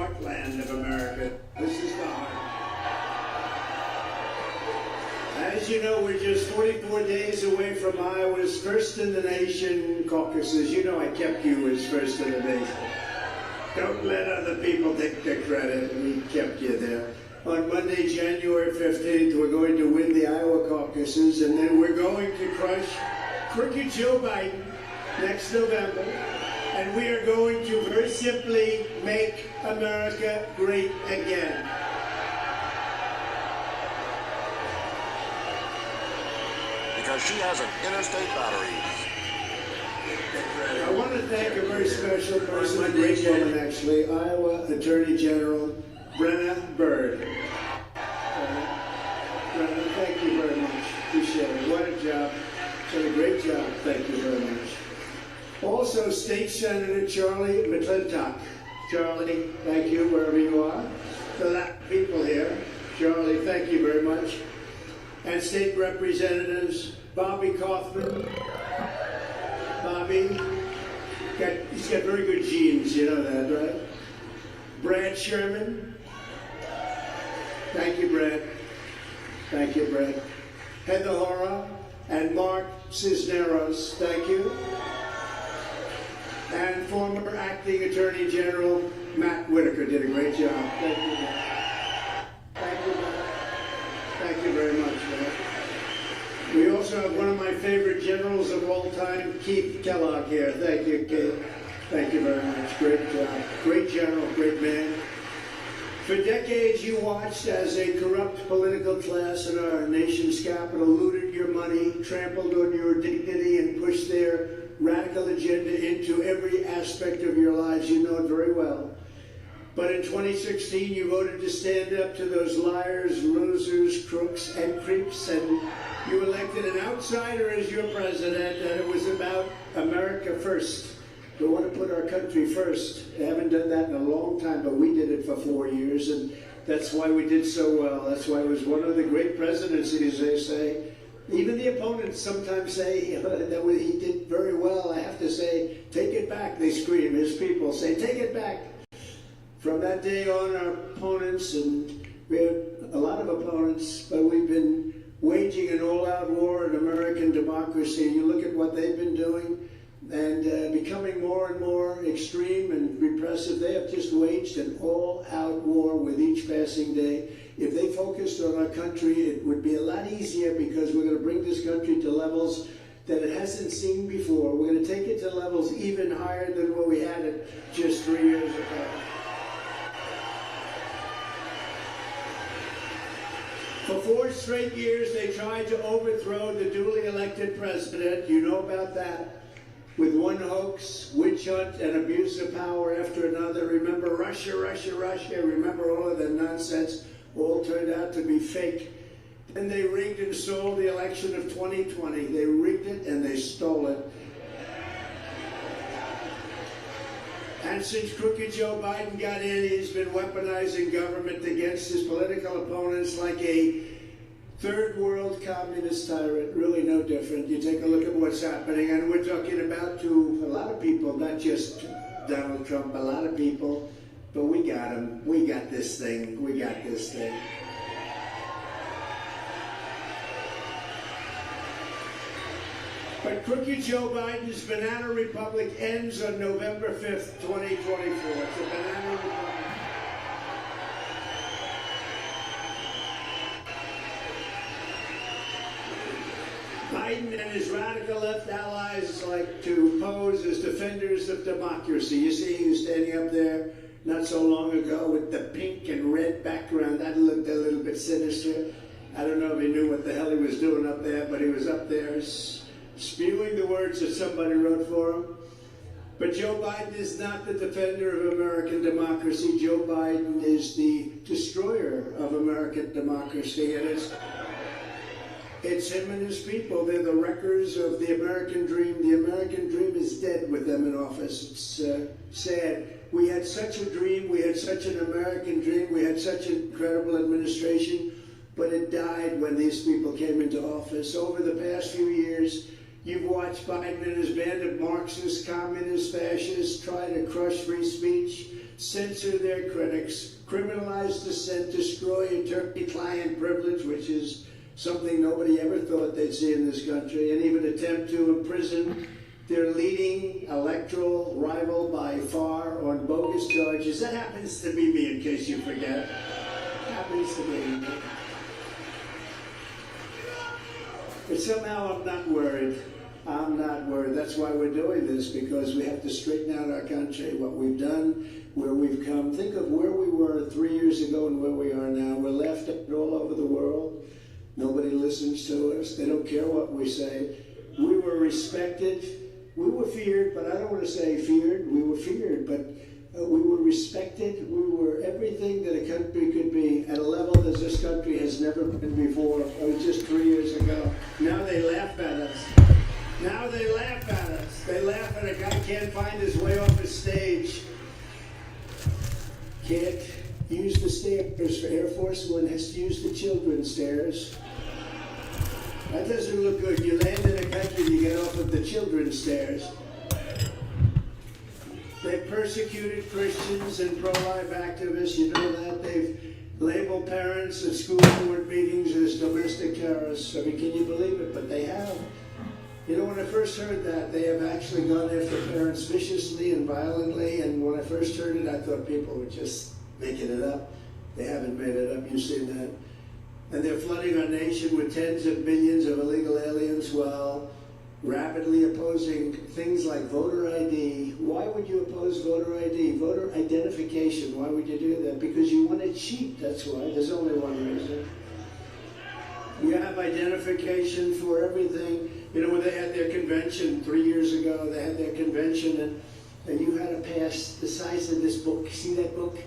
heartland of America. This is the heart. As you know, we're just 44 days away from Iowa's first in the nation caucuses. You know I kept you as first in the nation. Don't let other people take the credit. We kept you there. On Monday, January 15th, we're going to win the Iowa caucuses, and then we're going to crush crooked Joe Biden next November. And we are going to very simply make America great again. Because she has an interstate battery. I want to thank a very special person, a great woman actually, Iowa Attorney General Brenna Byrd. Brenna, thank you very much. Appreciate it. What a job. Done a great job. Thank you very much. Also, State Senator Charlie McClintock. Charlie, thank you wherever you are. For that people here. Charlie, thank you very much. And State Representatives Bobby Kaufman. Bobby, he's got very good genes, you know that, right? Brad Sherman. Thank you, Brad. Thank you, Brad. Heather Hora and Mark Cisneros. Thank you. And former Acting Attorney General Matt Whitaker did a great job. Thank you, Matt. Thank you, Matt. Thank you very much, Matt. We also have one of my favorite generals of all time, Keith Kellogg here. Thank you, Keith. Thank you very much. Great job. Great general, great man. For decades, you watched as a corrupt political class in our nation's capital looted your money, trampled on your dignity, and pushed their radical agenda into every aspect of your lives. You know it very well. But in 2016, you voted to stand up to those liars, losers, crooks, and creeps, and you elected an outsider as your president, and it was about America first. We want to put our country first. They haven't done that in a long time, but we did it for 4 years, and that's why we did so well. That's why it was one of the great presidencies, they say. Even the opponents sometimes say that he did very well. I have to say, take it back, they scream. His people say, take it back. From that day on, our opponents, and we have a lot of opponents, but we've been waging an all-out war in American democracy. You look at what they've been doing, and becoming more and more extreme and repressive. They have just waged an all-out war with each passing day. If they focused on our country, it would be a lot easier, because we're going to bring this country to levels that it hasn't seen before. We're going to take it to levels even higher than what we had it just 3 years ago. For 4 straight years, they tried to overthrow the duly elected president. You know about that. With one hoax, witch hunt, and abuse of power after another. Remember Russia, Russia, Russia. Remember all of that nonsense. All turned out to be fake. Then they rigged and stole the election of 2020. They rigged it and they stole it. And since crooked Joe Biden got in, he's been weaponizing government against his political opponents like a third world communist tyrant. Really no different. You take a look at what's happening, and we're talking about to a lot of people, not just Donald Trump, a lot of people, but we got him. We got this thing. We got this thing. But crooked Joe Biden's banana republic ends on November 5th, 2024. It's a banana republic. Biden and his radical left allies like to pose as defenders of democracy. You see, he was standing up there not so long ago with the pink and red background. That looked a little bit sinister. I don't know if he knew what the hell he was doing up there, but he was up there spewing the words that somebody wrote for him. But Joe Biden is not the defender of American democracy. Joe Biden is the destroyer of American democracy, and it's him and his people. They're the wreckers of the American dream. The American dream is dead with them in office. It's sad. We had such a dream. We had such an American dream. We had such an incredible administration, but it died when these people came into office. Over the past few years, you've watched Biden and his band of Marxists, communists, fascists try to crush free speech, censor their critics, criminalize dissent, destroy attorney-client privilege, which is something nobody ever thought they'd see in this country, and even attempt to imprison their leading electoral rival by far on bogus charges. That happens to be me, in case you forget. Happens to be me. But somehow I'm not worried. I'm not worried. That's why we're doing this, because we have to straighten out our country, what we've done, where we've come. Think of where we were 3 years ago and where we are now. We're laughed at all over the world. Nobody listens to us. They don't care what we say. We were respected. We were feared, but I don't want to say feared. We were feared, but we were respected. We were everything that a country could be at a level that this country has never been before. It was just 3 years ago. Now they laugh at us. Now they laugh at us. They laugh at a guy can't find his way off a stage. Can't use the stairs for Air Force One, has to use the children's stairs. That doesn't look good. You land in a country, you get off of the children's stairs. They've persecuted Christians and pro-life activists. You know that. They've labeled parents at school board meetings as domestic terrorists. I mean, can you believe it? But they have. You know, when I first heard that, they have actually gone after parents viciously and violently. And when I first heard it, I thought people were just making it up. They haven't made it up. You've seen that. And they're flooding our nation with tens of millions of illegal aliens while rapidly opposing things like voter ID. Why would you oppose voter ID? Voter identification. Why would you do that? Because you want to cheat. That's why. There's only one reason. You have identification for everything. You know, when they had their convention 3 years ago, they had their convention, and you had to pass the size of this book. See that book?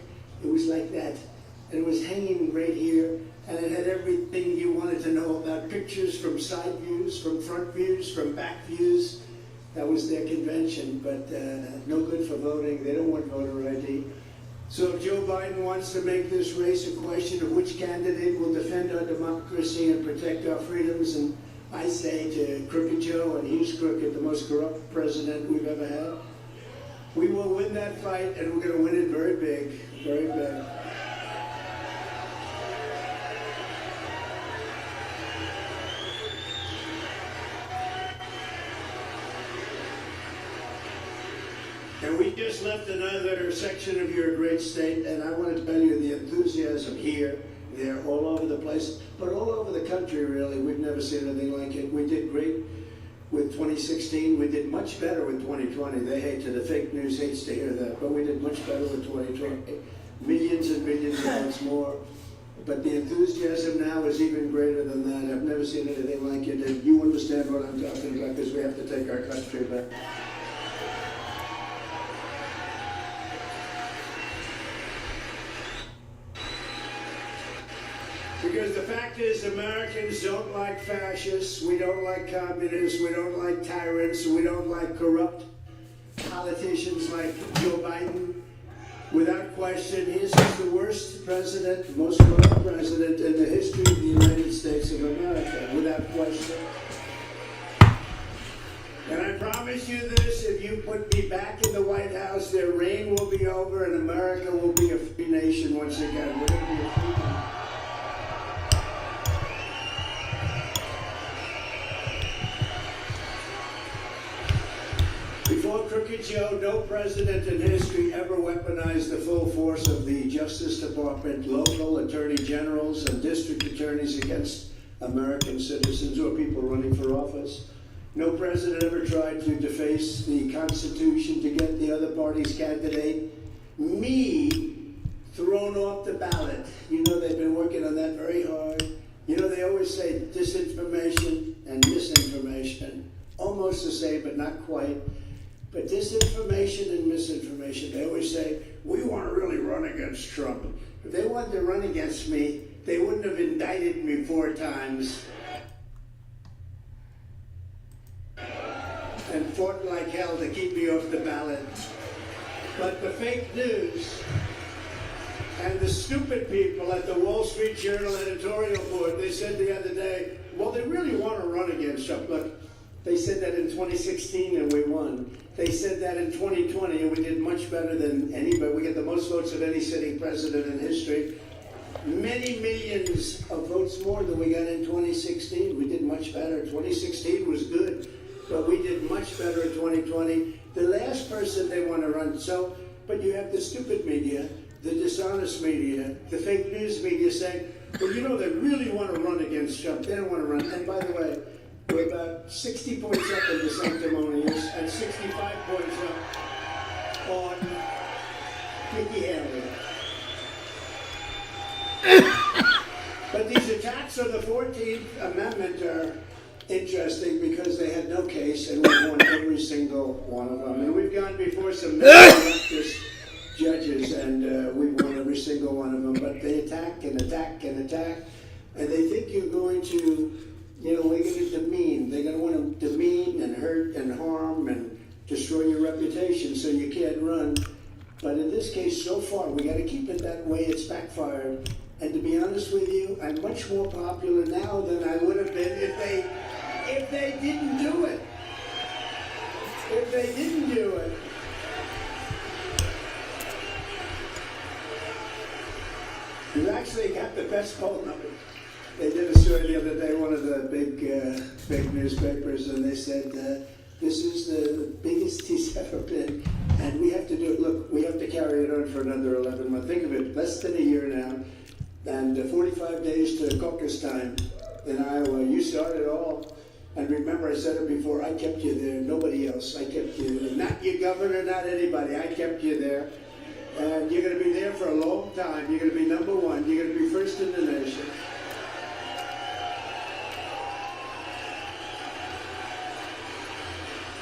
It was like that. And it was hanging right here, and it had everything you wanted to know about pictures from side views, from front views, from back views. That was their convention, but no good for voting. They don't want voter ID. So if Joe Biden wants to make this race a question of which candidate will defend our democracy and protect our freedoms, and I say to Crooked Joe, and he's crooked, the most corrupt president we've ever had, we will win that fight, and we're going to win it very big, very big. And we just left another section of your great state, and I want to tell you the enthusiasm here, there, all over the place, but all over the country, really. We've never seen anything like it. We did great with 2016. We did much better with 2020. They hate to, the fake news hates to hear that, but we did much better with 2020. Millions and millions of votes more. But the enthusiasm now is even greater than that. I've never seen anything like it, and you understand what I'm talking about, because we have to take our country back. Because the fact is, Americans don't like fascists, we don't like communists, we don't like tyrants, we don't like corrupt politicians like Joe Biden. Without question, he's the worst president, most corrupt president in the history of the United States of America, without question. And I promise you this, if you put me back in the White House, their reign will be over and America will be a free nation once again. We're going to be a free nation. Before Crooked Joe, no president in history ever weaponized the full force of the Justice Department, local attorney generals, and district attorneys against American citizens or people running for office. No president ever tried to deface the Constitution to get the other party's candidate, me, thrown off the ballot. You know, they've been working on that very hard. You know, they always say disinformation and misinformation. Almost the same, but not quite. But disinformation and misinformation, they always say, we want to really run against Trump. If they wanted to run against me, they wouldn't have indicted me 4 times and fought like hell to keep me off the ballot. But the fake news and the stupid people at the Wall Street Journal editorial board, they said the other day, well, they really want to run against Trump. Look, they said that in 2016 and we won. They said that in 2020, and we did much better than anybody. We got the most votes of any sitting president in history. Many millions of votes more than we got in 2016. We did much better. 2016 was good, but we did much better in 2020. The last person they want to run, but you have the stupid media, the dishonest media, the fake news media saying, well, you know, they really want to run against Trump. They don't want to run. And by the way, we're about 60 points up in the sanctimonious and 65 points up on Nikki Haley. But these attacks on the 14th Amendment are interesting because they had no case, and we won every single one of them. And we've gone before some leftist judges, and we won every single one of them. But they attack and attack and attack, and they think you're going to, you know, we're going to demean. They're going to want to demean and hurt and harm and destroy your reputation so you can't run. But in this case, so far, we got to keep it that way. It's backfired. And to be honest with you, I'm much more popular now than I would have been if they didn't do it. If they didn't do it. You actually got the best poll numbers. They did a story the other day, one of the big newspapers, and they said, this is the biggest he's ever been. And we have to do it. Look, we have to carry it on for another 11 months. Think of it, less than a year now. And 45 days to caucus time in Iowa. You started all. And remember, I said it before, I kept you there. Nobody else. I kept you there. Not your governor, not anybody. I kept you there. And you're going to be there for a long time. You're going to be number one. You're going to be first in the nation.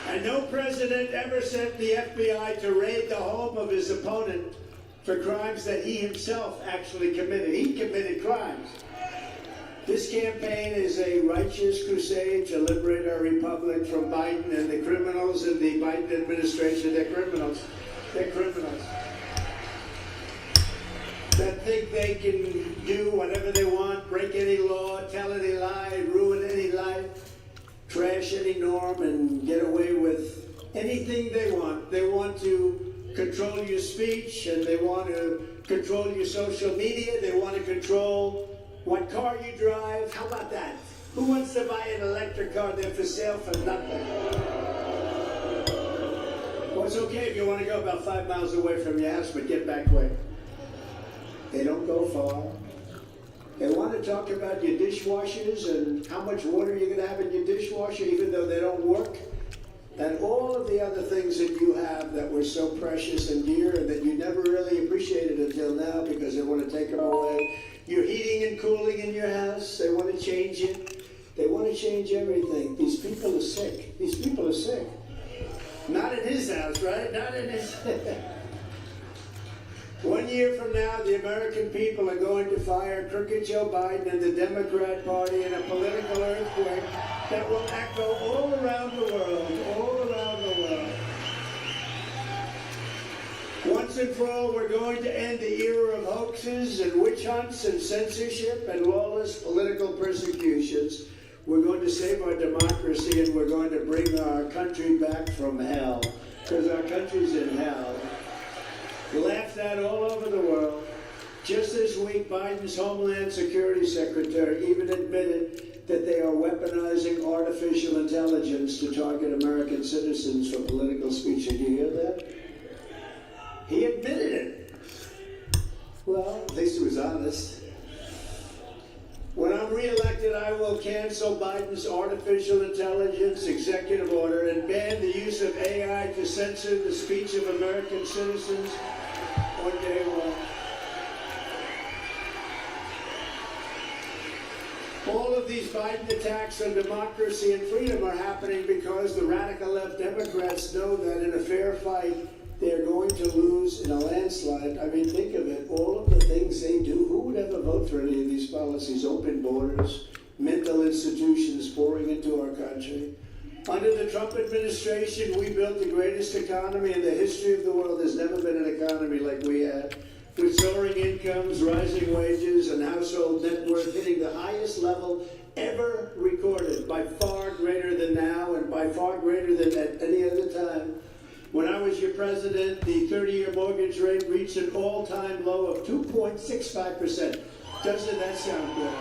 And no president ever sent the FBI to raid the home of his opponent for crimes that he himself actually committed. He committed crimes. This campaign is a righteous crusade to liberate our republic from Biden and the criminals in the Biden administration. They're criminals. They're criminals. That think they can do whatever they want, break any law, tell any lie, ruin any life, trash any norm, and get away with anything they want. They want to control your speech, and they want to control your social media. They want to control what car you drive. How about that? Who wants to buy an electric car? They're for sale for nothing. Well, it's okay if you want to go about 5 miles away from your house, but get back quick. They don't go far. They want to talk about your dishwashers and how much water you're going to have in your dishwasher, even though they don't work. And all of the other things that you have that were so precious and dear and that you never really appreciated until now because they want to take them away. Your heating and cooling in your house, they want to change it. They want to change everything. These people are sick. These people are sick. Not in his house, right? Not in his... 1 year from now, the American people are going to fire crooked Joe Biden and the Democrat Party in a political earthquake that will echo all around the world, all around the world. Once and for all, we're going to end the era of hoaxes and witch hunts and censorship and lawless political persecutions. We're going to save our democracy, and we're going to bring our country back from hell, because our country's in hell. Laughed at all over the world. Just this week, Biden's Homeland Security Secretary even admitted that they are weaponizing artificial intelligence to target American citizens for political speech. Did you hear that? He admitted it. Well, at least he was honest. When I'm reelected, I will cancel Biden's artificial intelligence executive order and ban the use of AI to censor the speech of American citizens on day one. All of these Biden attacks on democracy and freedom are happening because the radical left Democrats know that in a fair fight, they're going to lose in a landslide. I mean, think of it. All of the things they do, who would ever vote for any of these policies? Open borders, mental institutions pouring into our country. Under the Trump administration, we built the greatest economy in the history of the world. There's never been an economy like we had, with soaring incomes, rising wages, and household net worth hitting the highest level ever recorded, by far greater than now and by far greater than at any other time. When I was your president, the 30-year mortgage rate reached an all-time low of 2.65%. Doesn't that sound good?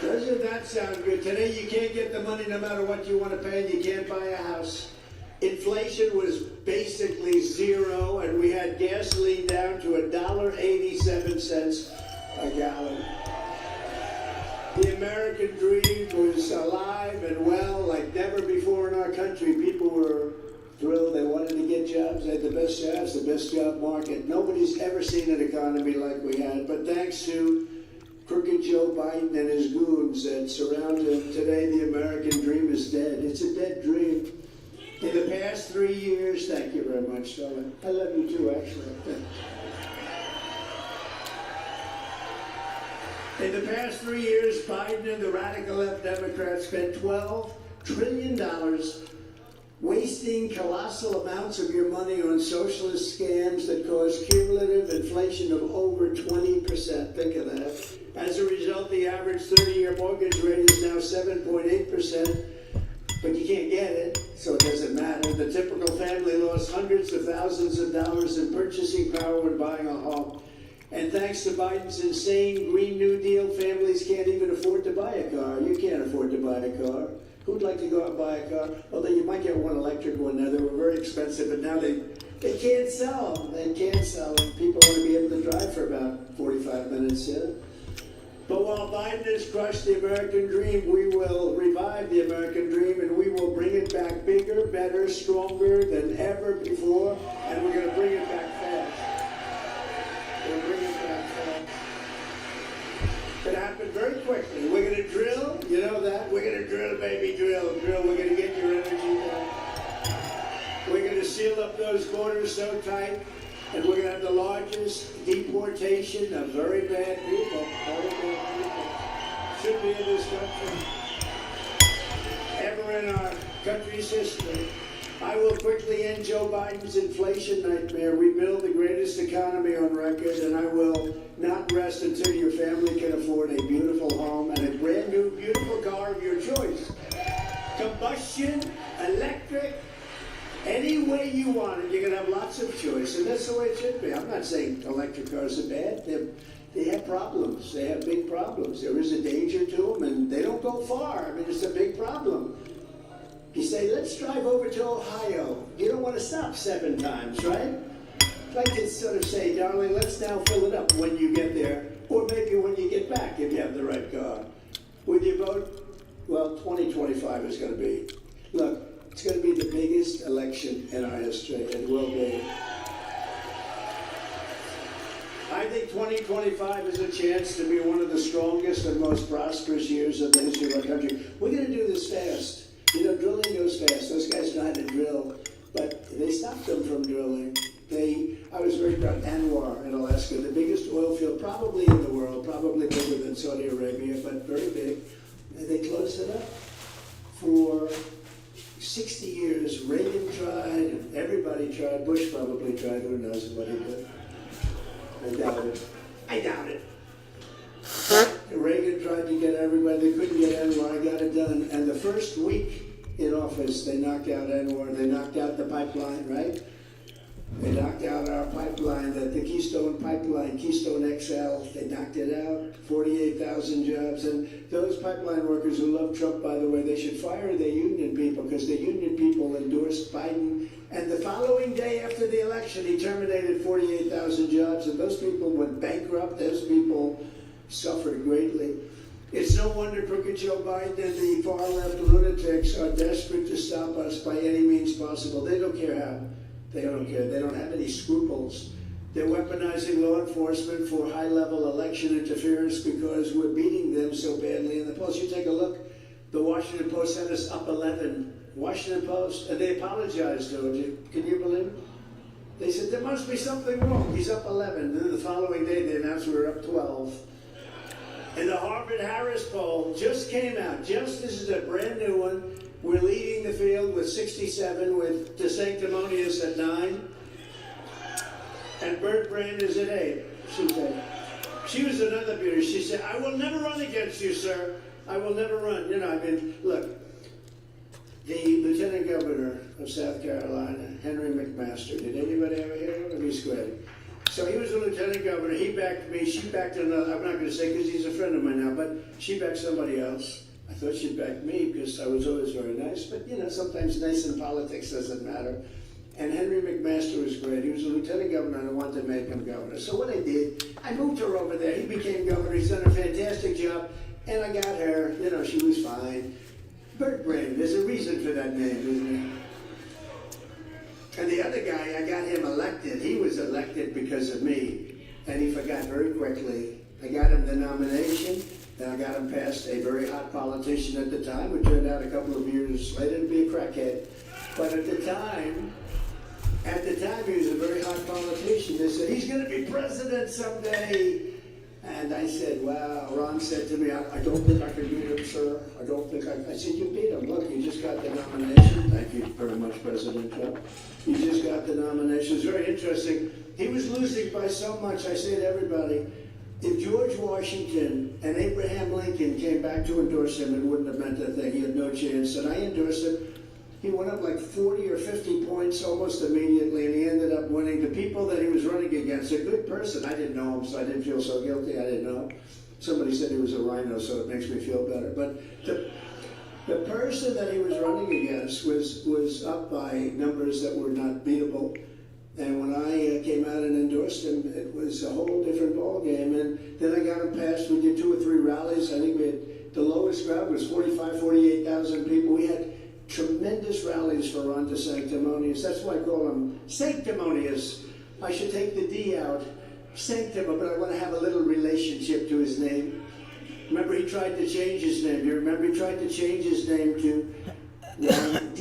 Doesn't that sound good? Today you can't get the money no matter what you want to pay, and you can't buy a house. Inflation was basically zero, and we had gasoline down to $1.87 a gallon. The American dream was alive and well like never before in our country. People were thrilled. They wanted to get jobs. They had the best jobs, the best job market. Nobody's ever seen an economy like we had. But thanks to crooked Joe Biden and his goons that surround him, today the American dream is dead. It's a dead dream. In the past 3 years, thank you very much, darling. I love you too, actually. In the past 3 years, Biden and the radical left Democrats spent $12 trillion wasting colossal amounts of your money on socialist scams that caused cumulative inflation of over 20%. Think of that. As a result, the average 30-year mortgage rate is now 7.8%, but you can't get it, so it doesn't matter. The typical family lost hundreds of thousands of dollars in purchasing power when buying a home. And thanks to Biden's insane Green New Deal, families can't even afford to buy a car. You can't afford to buy a car. Who'd like to go out and buy a car? Although you might get one electric one now. They were very expensive, but now they can't sell them. They can't sell them. People want to be able to drive for about 45 minutes, yeah? But while Biden has crushed the American dream, we will revive the American dream, and we will bring it back bigger, better, stronger than ever before, and we're going to bring it back fast. We'll bring it back fast. It happened very quickly. We're going to drill, you know that? We're going to drill, baby, drill. We're going to get your energy back. We're going to seal up those borders so tight, and we're going to have the largest deportation of very bad people. Very bad people. Should be in this country. Ever in our country's history. I will quickly end Joe Biden's inflation nightmare, rebuild the greatest economy on record, and I will not rest until your family can afford a beautiful home and a brand new beautiful car of your choice. Combustion, electric, any way you want it, you're going to have lots of choice, and that's the way it should be. I'm not saying electric cars are bad. They have problems. They have big problems. There is a danger to them, and they don't go far. I mean, it's a big problem. You say, let's drive over to Ohio. You don't want to stop 7 times, right? I'd like to sort of say, darling, let's now fill it up when you get there, or maybe when you get back if you have the right car. With your vote, well, 2025 is going to be. Look, it's going to be the biggest election in our history. It will be. I think 2025 is a chance to be one of the strongest and most prosperous years of the history of our country. We're going to do this fast. You know, drilling goes fast. Those guys know how to drill, but they stopped them from drilling. I was very proud. Anwar in Alaska, the biggest oil field probably in the world, probably bigger than Saudi Arabia, but very big. And they closed it up. For 60 years, Reagan tried, and everybody tried. Bush probably tried. Who knows what he did? I doubt it. I doubt it. Reagan tried to get everybody. They couldn't get Anwar. Got it done. And the first week in office, they knocked out Anwar. They knocked out the pipeline, right? They knocked out our pipeline, the Keystone Pipeline, Keystone XL. They knocked it out, 48,000 jobs. And those pipeline workers who love Trump, by the way, they should fire their union people because the union people endorsed Biden. And the following day after the election, he terminated 48,000 jobs. And those people went bankrupt. Those people suffered greatly. It's no wonder crooked Joe Biden and the far-left lunatics are desperate to stop us by any means possible. They don't care how. They don't care. They don't have any scruples. They're weaponizing law enforcement for high-level election interference because we're beating them so badly in the polls. You take a look. The Washington Post had us up 11. Washington Post, and they apologized to him. Can you believe it? They said, there must be something wrong. He's up 11. And then the following day, they announced we were up 12. And the Harvard-Harris poll just came out. This is a brand new one. We're leading the field with 67, with DeSanctimonious at 9. And Bert Brand is at 8. She was another beauty. She said, I will never run against you, sir. I will never run. You know, I mean, look, The Lieutenant Governor of South Carolina, Henry McMaster. Did anybody ever hear of him? He's great. So he was a lieutenant governor. He backed me. She backed another. I'm not going to say because he's a friend of mine now, but she backed somebody else. I thought she'd back me because I was always very nice. But, you know, sometimes nice in politics doesn't matter. And Henry McMaster was great. He was a lieutenant governor, and I wanted to make him governor. So what I did, I moved her over there. He became governor. He's done a fantastic job. And I got her. You know, she was fine. Bert Brain. There's a reason for that name, isn't there? And the other guy, I got him elected. He was elected because of me, and he forgot very quickly. I got him the nomination, and I got him past a very hot politician at the time, who turned out a couple of years later to be a crackhead. But at the time, he was a very hot politician. They said, he's going to be president someday. And I said, wow. Ron said to me, I don't think I can beat him, sir. I don't think I said, you beat him. Look, you just got the nomination. Thank you very much, President Trump. You just got the nomination. It's very interesting. He was losing by so much. I say to everybody, if George Washington and Abraham Lincoln came back to endorse him, it wouldn't have meant a thing. He had no chance. And I endorsed him. He went up like 40 or 50 points almost immediately, and he ended up winning. The people that he was running against, a good person. I didn't know him, so I didn't feel so guilty. I didn't know. Somebody said he was a rhino, so it makes me feel better. But the person that he was running against was up by numbers that were not beatable. And when I came out and endorsed him, it was a whole different ballgame. And then I got him passed. We did 2 or 3 rallies. I think we had, the lowest crowd was 45, 48,000 people. We had tremendous rallies for Ron DeSanctimonious. That's why I call him Sanctimonious. I should take the D out. Sanctimonious, but I want to have a little relationship to his name. Remember, he tried to change his name. You remember he tried to change his name to Ron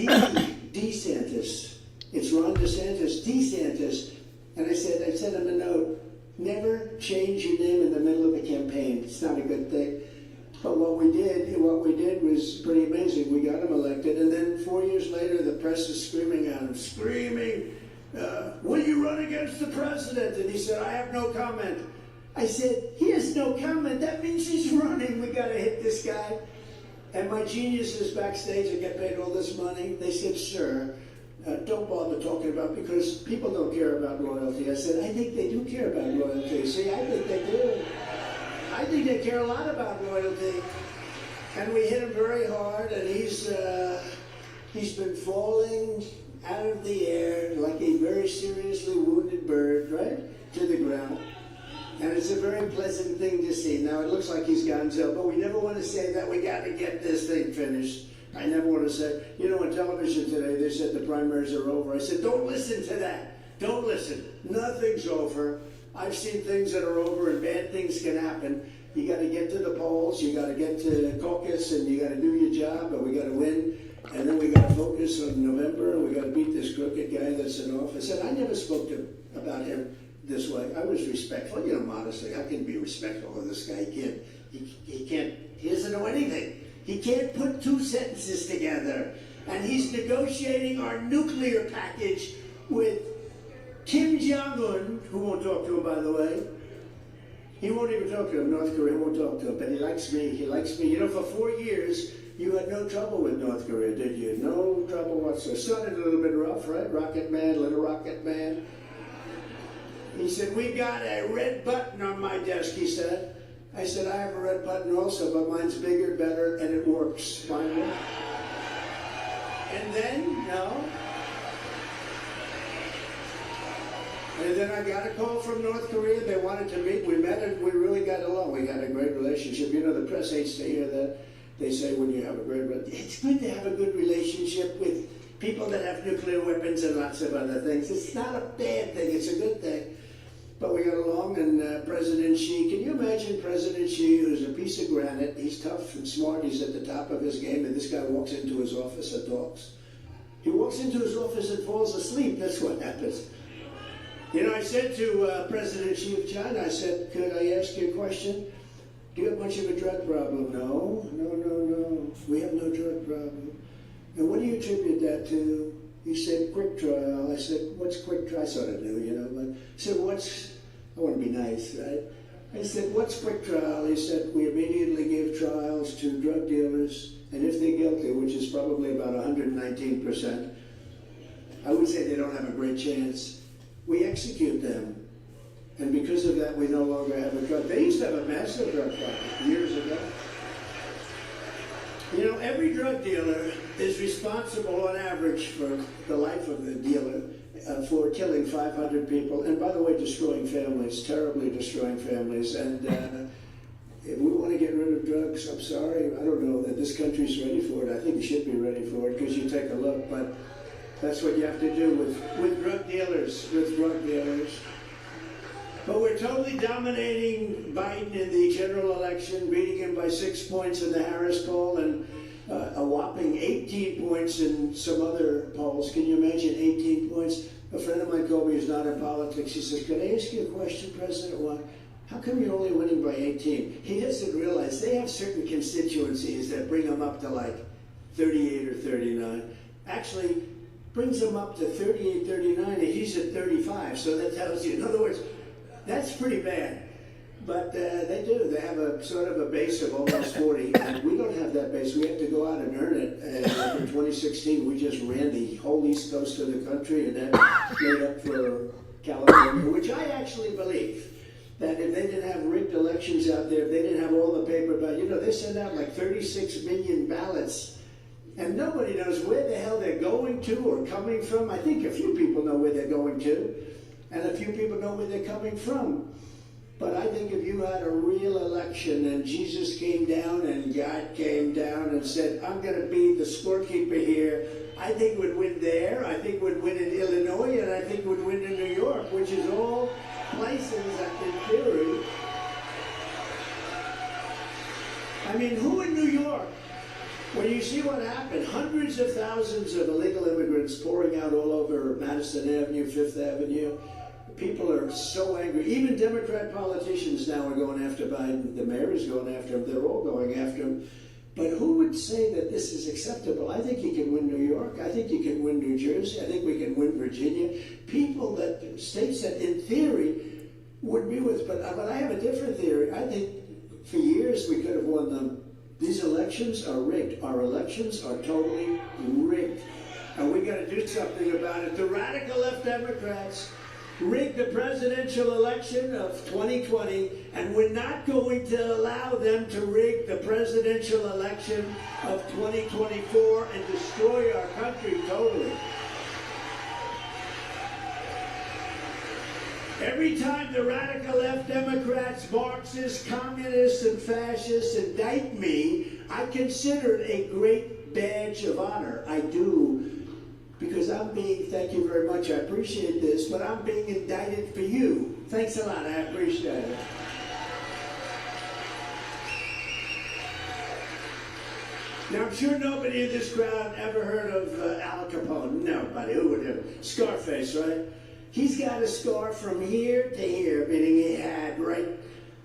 DeSantis. It's Ron DeSantis, DeSantis. And I sent him a note. Never change your name in the middle of a campaign. It's not a good thing. But what we did was pretty amazing. We got him elected, and then 4 years later, the press is screaming at him, will you run against the president? And he said, I have no comment. I said, he has no comment. That means he's running. We got to hit this guy. And my geniuses backstage, I get paid all this money. They said, sir, don't bother talking about, because people don't care about loyalty. I said, I think they do care about loyalty. See, I think they do. I think they care a lot about loyalty. And we hit him very hard, and he's been falling out of the air like a very seriously wounded bird, right, to the ground. And it's a very pleasant thing to see. Now, it looks like he's gonzo, but we never want to say that. We got to get this thing finished. I never want to say, you know, on television today, they said the primaries are over. I said, don't listen to that. Don't listen. Nothing's over. I've seen things that are over, and bad things can happen. You got to get to the polls, you got to get to the caucus, and you got to do your job, and we got to win. And then we got to focus on November, and we got to beat this crooked guy that's in office. And I never spoke about him this way. I was respectful, you know, modestly. I can be respectful of this guy. He doesn't know anything. He can't put 2 sentences together. And he's negotiating our nuclear package with Kim Jong-un, who won't talk to him, by the way. He won't even talk to him. North Korea won't talk to him, but he likes me. He likes me. You know, for 4 years, you had no trouble with North Korea, did you? No trouble whatsoever. Started a little bit rough, right? Rocket Man, little Rocket Man. He said, we got a red button on my desk, he said. I said, I have a red button also, but mine's bigger, better, and it works finally. And then, no. And then I got a call from North Korea. They wanted to meet. We met, and we really got along. We got a great relationship. You know, the press hates to hear that. They say when you have a great relationship. It's good to have a good relationship with people that have nuclear weapons and lots of other things. It's not a bad thing. It's a good thing. But we got along, and President Xi, can you imagine President Xi, who's a piece of granite? He's tough and smart. He's at the top of his game, and this guy walks into his office and talks. He walks into his office and falls asleep. That's what happens. You know, I said to President Xi of China, I said, could I ask you a question? Do you have much of a drug problem? No. We have no drug problem. And what do you attribute that to? He said, quick trial. I said, what's quick trial? I sort of knew, you know, but I said, I want to be nice, right? I said, what's quick trial? He said, we immediately give trials to drug dealers and if they're guilty, which is probably about 119%, I would say they don't have a great chance. We execute them. And because of that, we no longer have a drug. They used to have a massive drug problem years ago. You know, every drug dealer is responsible on average for the life of the dealer for killing 500 people. And by the way, destroying families, terribly destroying families. And if we want to get rid of drugs, I'm sorry, I don't know that this country's ready for it. I think you should be ready for it because you take a look. But that's what you have to do with drug dealers, But we're totally dominating Biden in the general election, beating him by 6 points in the Harris poll and a whopping 18 points in some other polls. Can you imagine 18 points? A friend of mine told me he's not in politics. He says, "Could I ask you a question, President? Why? How come you're only winning by 18? He doesn't realize they have certain constituencies that bring them up to like 38 or 39. Actually, brings them up to 38, 39, and he's at 35. So that tells you, in other words, that's pretty bad. But they do. They have a sort of a base of almost 40, and we don't have that base. We have to go out and earn it. And in 2016, we just ran the whole east coast of the country, and that made up for California, which I actually believe that if they didn't have rigged elections out there, if they didn't have all the paper ballots, you know, they sent out like 36 million ballots, and nobody knows where the hell they're going to or coming from. I think a few people know where they're going to, and a few people know where they're coming from. But I think if you had a real election and Jesus came down and God came down and said, "I'm going to be the scorekeeper here," I think would win there, I think would win in Illinois, and I think would win in New York, which is all places that in theory. I mean, who in New York, when you see what happened, hundreds of thousands of illegal immigrants pouring out all over Madison Avenue, Fifth Avenue, people are so angry. Even Democrat politicians now are going after Biden. The mayor is going after him. They're all going after him. But who would say that this is acceptable? I think he can win New York. I think he can win New Jersey. I think we can win Virginia. People that, states that in theory would be with, but I have a different theory. I think for years we could have won them. These elections are rigged. Our elections are totally rigged. And we got to do something about it. The radical left Democrats rigged the presidential election of 2020, and we're not going to allow them to rig the presidential election of 2024 and destroy our country totally. Every time the radical left Democrats, Marxists, communists, and fascists indict me, I consider it a great badge of honor. I do. Because I'm being, thank you very much, I appreciate this, but I'm being indicted for you. Thanks a lot, I appreciate it. Now, I'm sure nobody in this crowd ever heard of Al Capone. Nobody, who would have? Scarface, right? He's got a scar from here to here, meaning he had, right?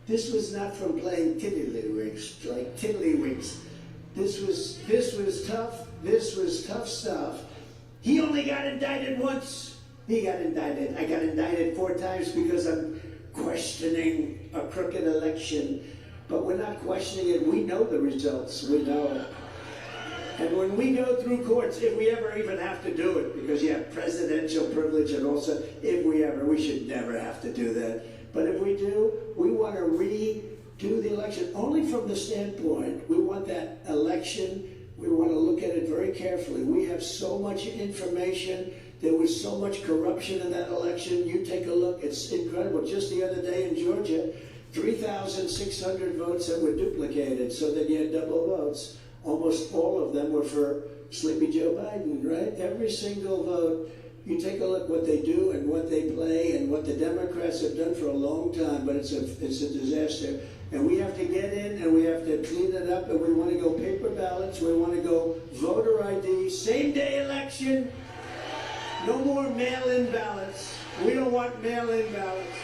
This was not from playing tiddlywinks, like tiddlywinks. This was tough stuff. He only got indicted once. He got indicted. I got indicted 4 times because I'm questioning a crooked election. But we're not questioning it. We know the results. We know it. And when we go through courts, if we ever even have to do it, because you have presidential privilege and also, we should never have to do that. But if we do, we want to redo the election. Only from the standpoint, we want that election. We want to look at it very carefully. We have so much information. There was so much corruption in that election. You take a look. It's incredible. Just the other day in Georgia, 3,600 votes that were duplicated so that you had double votes. Almost all of them were for Sleepy Joe Biden, right? Every single vote. You take a look what they do and what they play and what the Democrats have done for a long time, but it's a disaster. And we have to get in and we have to clean it up, and we want to go paper ballots, we want to go voter ID, same day election, no more mail-in ballots. We don't want mail-in ballots.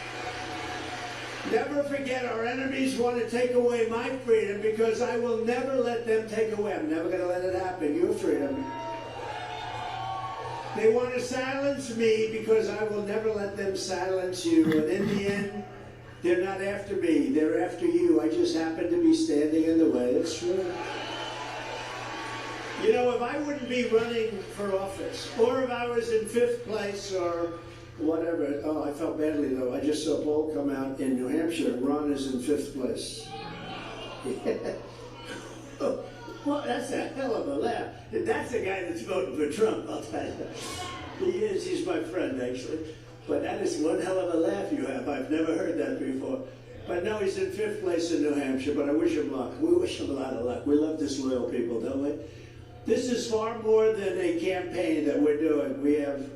Never forget, our enemies want to take away my freedom because I will never let them take away. I'm never going to let it happen, your freedom. They want to silence me because I will never let them silence you. And in the end, they're not after me, they're after you. I just happen to be standing in the way. That's true. You know, if I wouldn't be running for office, or if I was in 5th place or whatever, oh, I felt badly though. I just saw a poll come out in New Hampshire. Ron is in 5th place. Well, that's a hell of a laugh. That's the guy that's voting for Trump, I'll tell you. He is, he's my friend actually. But that is one hell of a laugh you have. I've never heard that before. But no, he's in 5th place in New Hampshire, but I wish him luck. We wish him a lot of luck. We love disloyal people, don't we? This is far more than a campaign that we're doing. We have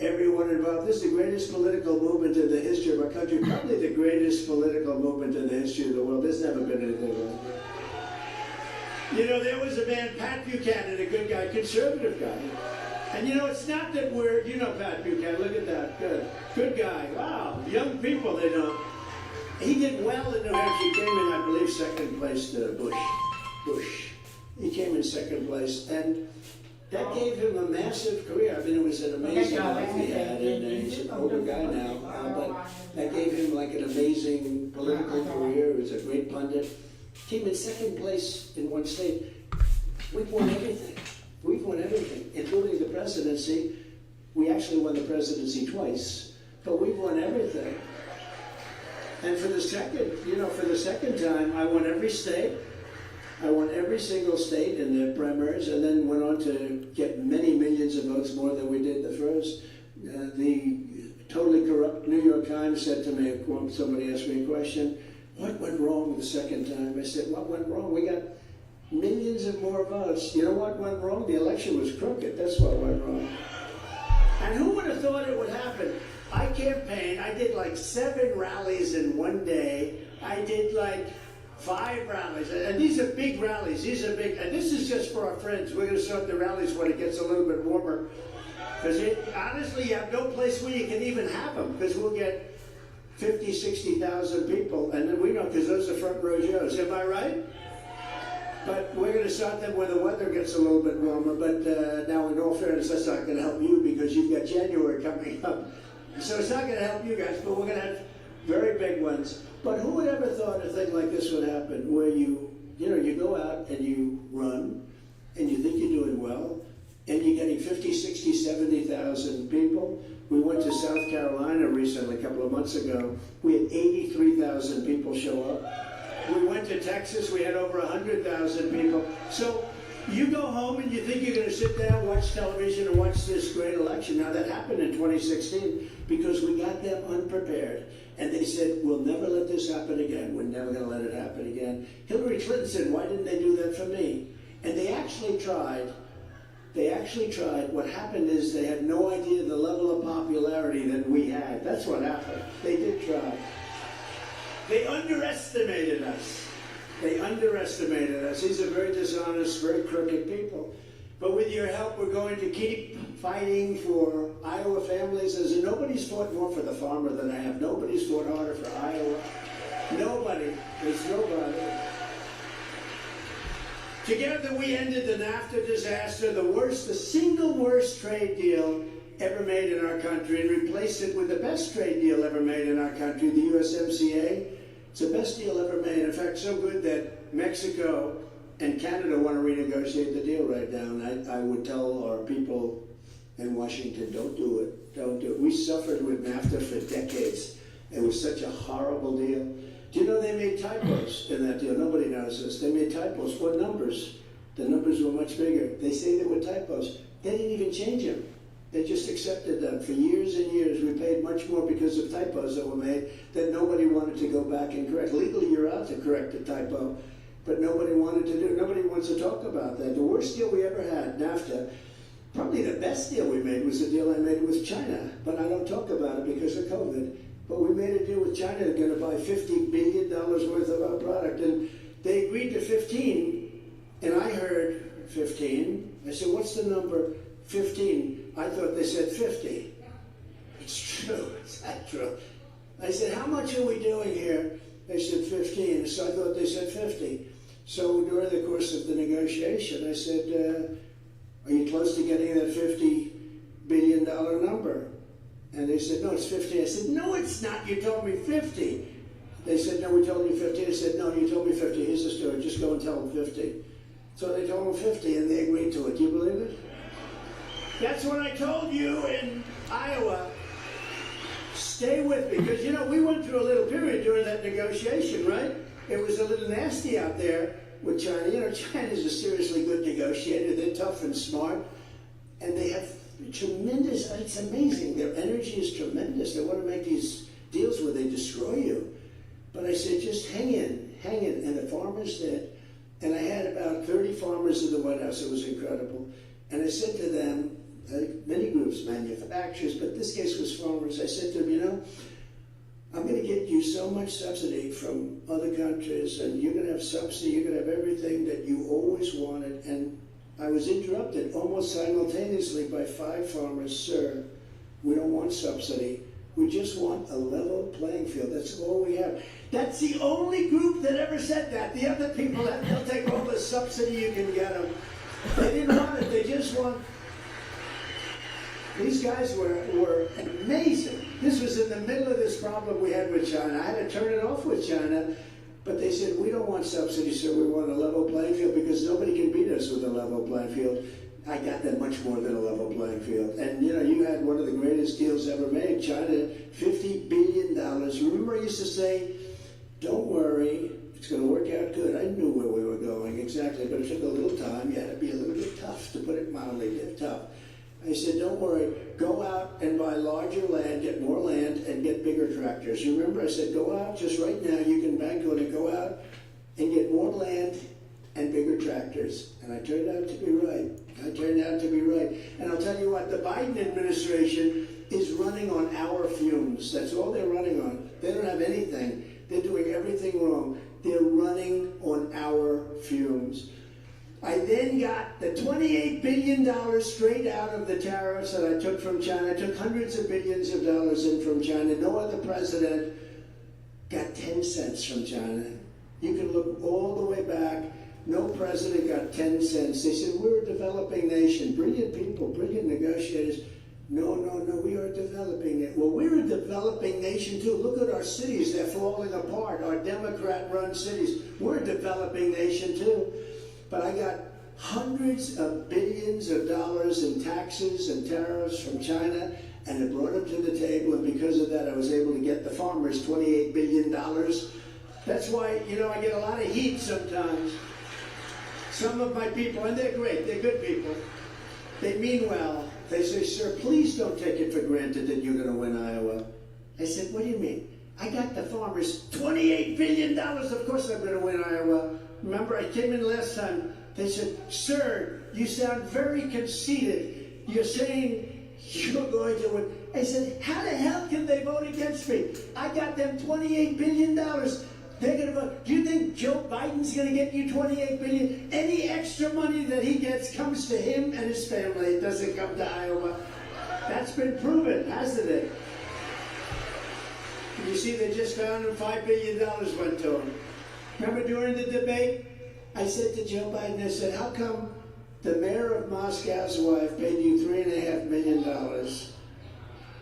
everyone involved. This is the greatest political movement in the history of our country, probably the greatest political movement in the history of the world. There's never been anything like it. You know, there was a man, Pat Buchanan, a good guy, conservative guy. And you know, it's not that we're, you know Pat Buchanan, look at that, good guy. Wow, young people, they know. He did well in New Hampshire. He came in, I believe, 2nd place to Bush. He came in 2nd place, and that gave him a massive career. I mean, it was an amazing life he had, and he's an older guy now, but that gave him like an amazing political career. He was a great pundit. Came in 2nd place in one state. We've won everything. We've won everything, including the presidency. We actually won the presidency twice, but we've won everything. And for the second time, I won every state. I won every single state in the primaries, and then went on to get many millions of votes more than we did the first. The totally corrupt New York Times said to me, somebody asked me a question, what went wrong the second time? I said, what went wrong? We got millions of more votes. You know what went wrong? The election was crooked. That's what went wrong. And who would have thought it would happen? I campaigned. I did like 7 rallies in one day. I did like 5 rallies. And these are big rallies. These are big. And this is just for our friends. We're going to start the rallies when it gets a little bit warmer. Because honestly, you have no place where you can even have them. Because we'll get 50, 60,000 people. And then we know, because those are front row shows. Am I right? But we're going to start them when the weather gets a little bit warmer. But now, in all fairness, that's not going to help you because you've got January coming up. So it's not going to help you guys, but we're going to have very big ones. But who would ever thought a thing like this would happen, where you go out and you run, and you think you're doing well, and you're getting 50, 60, 70,000 people. We went to South Carolina recently, a couple of months ago. We had 83,000 people show up. We went to Texas, we had over 100,000 people. So you go home and you think you're going to sit down, watch television, and watch this great election. Now, that happened in 2016 because we got them unprepared. And they said, we'll never let this happen again. We're never going to let it happen again. Hillary Clinton said, why didn't they do that for me? And they actually tried. What happened is they had no idea the level of popularity that we had. That's what happened. They did try. They underestimated us. These are very dishonest, very crooked people. But with your help, we're going to keep fighting for Iowa families. Nobody's fought more for the farmer than I have. Nobody's fought harder for Iowa. Nobody. There's nobody. Together, we ended the NAFTA disaster, the single worst trade deal ever made in our country, and replaced it with the best trade deal ever made in our country, the USMCA. It's the best deal ever made. In fact, so good that Mexico and Canada want to renegotiate the deal right now. And I would tell our people in Washington, don't do it. We suffered with NAFTA for decades. It was such a horrible deal. Do you know they made typos in that deal? Nobody knows this. They made typos. What numbers? The numbers were much bigger. They say they were typos. They didn't even change them. They just accepted them. For years and years, we paid much more because of typos that were made that nobody wanted to go back and correct. Legally, you're out to correct a typo, but nobody wanted to do it. Nobody wants to talk about that. The worst deal we ever had, NAFTA, probably the best deal we made was the deal I made with China, but I don't talk about it because of COVID. But we made a deal with China. They're going to buy $50 billion worth of our product, and they agreed to 15, and I heard 15. I said, what's the number? 15. I thought they said 50. It's true. It's not true. I said, how much are we doing here? They said 15. So I thought they said 50. So during the course of the negotiation, I said, are you close to getting that $50 billion number? And they said, no, it's 50. I said, no, it's not. You told me 50. They said, no, we told you 50. I said, no, you told me 50. Here's the story. Just go and tell them 50. So they told them 50, and they agreed to it. Do you believe it? That's what I told you in Iowa. Stay with me, because, you know, we went through a little period during that negotiation, right? It was a little nasty out there with China. You know, China's a seriously good negotiator. They're tough and smart, and they have tremendous, it's amazing. Their energy is tremendous. They want to make these deals where they destroy you. But I said, just hang in, and the farmers did. And I had about 30 farmers in the White House. It was incredible. And I said to them, many groups, manufacturers, but this case was farmers. I said to them, you know, I'm going to get you so much subsidy from other countries, and you're going to have subsidy, you're going to have everything that you always wanted. And I was interrupted almost simultaneously by 5 farmers. Sir, we don't want subsidy. We just want a level playing field. That's all we have. That's the only group that ever said that. The other people, they'll take all the subsidy you can get them. They didn't want it. They just want... These guys were amazing. This was in the middle of this problem we had with China. I had to turn it off with China, but they said, we don't want subsidy, sir. We want a level playing field, because nobody can beat us with a level playing field. I got them much more than a level playing field. And, you know, you had one of the greatest deals ever made. China, $50 billion. Remember I used to say, don't worry, it's going to work out good. I knew where we were going exactly, but it took a little time. You had to be a little bit tough, to put it mildly, tough. I said, don't worry, go out and buy larger land, get more land, and get bigger tractors. You remember I said, go out, just right now, you can bank on it, go out and get more land and bigger tractors. And I turned out to be right. And I'll tell you what, the Biden administration is running on our fumes. That's all they're running on. They don't have anything. They're doing everything wrong. They're running on our fumes. I then got the $28 billion straight out of the tariffs that I took from China. I took hundreds of billions of dollars in from China. No other president got 10 cents from China. You can look all the way back. No president got 10 cents. They said, we're a developing nation. Brilliant people, brilliant negotiators. No, we are developing it. Well, we're a developing nation too. Look at our cities. They're falling apart. Our Democrat-run cities. We're a developing nation too. But I got hundreds of billions of dollars in taxes and tariffs from China, and it brought them to the table, and because of that, I was able to get the farmers $28 billion. That's why, you know, I get a lot of heat sometimes. Some of my people, and they're great, they're good people, they mean well. They say, sir, please don't take it for granted that you're going to win Iowa. I said, what do you mean? I got the farmers $28 billion. Of course I'm going to win Iowa. Remember, I came in last time. They said, sir, you sound very conceited. You're saying you're going to win. I said, how the hell can they vote against me? I got them $28 billion. They're going to vote. Do you think Joe Biden's going to get you $28 billion? Any extra money that he gets comes to him and his family. It doesn't come to Iowa. That's been proven, hasn't it? You see, they just found him $5 billion went to him. Remember during the debate, I said to Joe Biden, I said, how come the mayor of Moscow's wife paid you $3.5 million?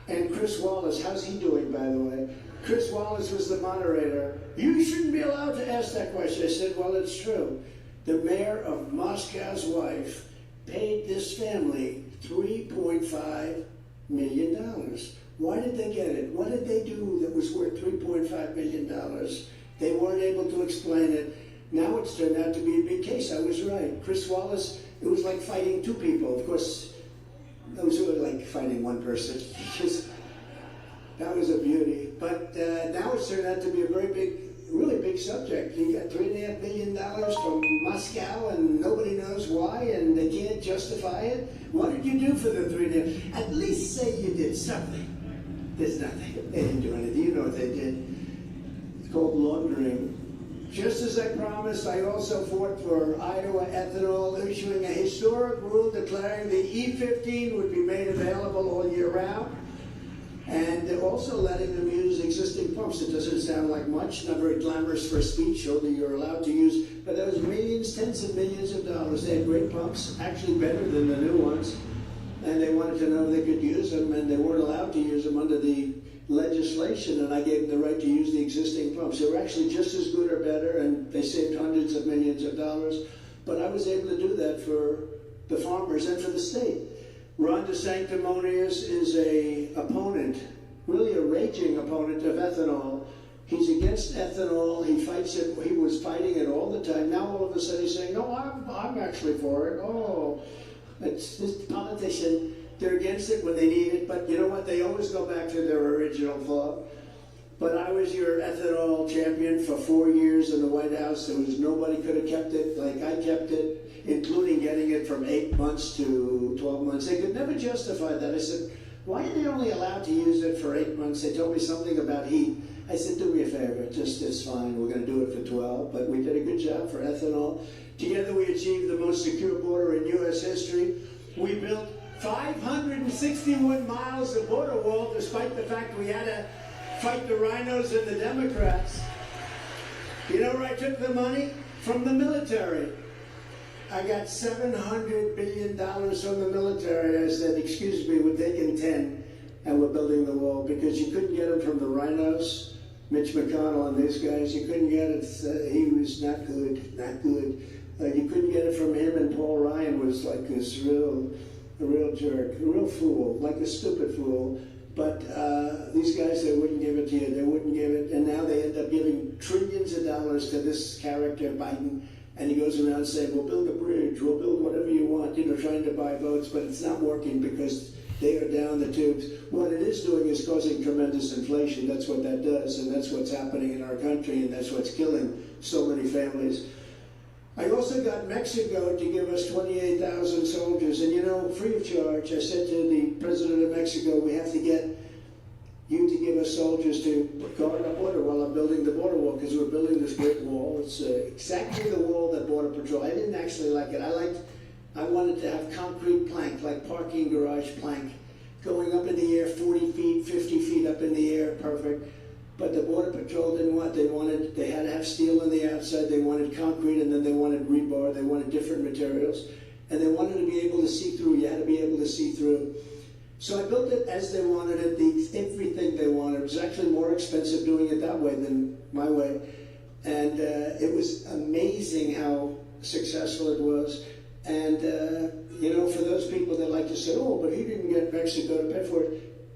And Chris Wallace, how's he doing, by the way? Chris Wallace was the moderator. You shouldn't be allowed to ask that question. I said, well, it's true. The mayor of Moscow's wife paid this family $3.5 million. Why did they get it? What did they do that was worth $3.5 million? They weren't able to explain it. Now it's turned out to be a big case. I was right. Chris Wallace, it was like fighting 2 people. Of course, those who were like fighting 1 person. That was a beauty. But now it's turned out to be a very big, really big subject. You got $3.5 billion from Moscow, and nobody knows why, and they can't justify it. What did you do for the $3.5? At least say you did something. There's nothing. They didn't do anything. You know what they did. It's called laundering. Just as I promised, I also fought for Iowa ethanol, issuing a historic rule declaring the E15 would be made available all year round. And they're also letting them use existing pumps. It doesn't sound like much, not very glamorous for a speech, only you're allowed to use, but that was millions, tens of millions of dollars. They had great pumps, actually better than the new ones. And they wanted to know they could use them, and they weren't allowed to use them under the legislation, and I gave them the right to use the existing pumps. They were actually just as good or better, and they saved hundreds of millions of dollars. but I was able to do that for the farmers and for the state. Ron DeSanctimonious is a opponent, really a raging opponent of ethanol. He's against ethanol. He fights it. He was fighting it all the time. Now all of a sudden he's saying, "No, I'm actually for it." Oh, it's this politician. They're against it when they need it, but you know what? They always go back to their original flaw. But I was your ethanol champion for 4 years in the White House. There was nobody could have kept it like I kept it, including getting it from 8 months to 12 months. They could never justify that. I said, "Why are they only allowed to use it for 8 months?" They told me something about heat. I said, "Do me a favor, just it's fine. We're going to do it for 12." But we did a good job for ethanol. Together we achieved the most secure border in U.S. history. We built 561 miles of border wall, despite the fact we had to fight the rhinos and the Democrats. You know where I took the money? From the military. I got $700 billion from the military. I said, "Excuse me, we're taking 10 and we're building the wall," because you couldn't get them from the rhinos. Mitch McConnell and these guys, you couldn't get it. He was not good, not good. You couldn't get it from him, and Paul Ryan was like this a real jerk, a real fool, like a stupid fool. But these guys, they wouldn't give it to you. They wouldn't give it. And now they end up giving trillions of dollars to this character, Biden. And he goes around saying, "We'll build a bridge, we'll build whatever you want," trying to buy votes. But it's not working because they are down the tubes. What it is doing is causing tremendous inflation. That's what that does. And that's what's happening in our country. And that's what's killing so many families. I also got Mexico to give us 28,000 soldiers, and free of charge. I said to the president of Mexico, "We have to get you to give us soldiers to guard our border while I'm building the border wall," because we're building this great wall. It's exactly the wall that Border Patrol. I didn't actually like it. I wanted to have concrete plank, like parking garage plank, going up in the air 40 feet, 50 feet up in the air, perfect. But the Border Patrol didn't want, they had to have steel on the outside, they wanted concrete, and then they wanted rebar, they wanted different materials, and they wanted to be able to see through. You had to be able to see through. So I built it as they wanted it, everything they wanted. It was actually more expensive doing it that way than my way. And it was amazing how successful it was. And, for those people that like to say, "Oh, but he didn't get Mexico to pay for it."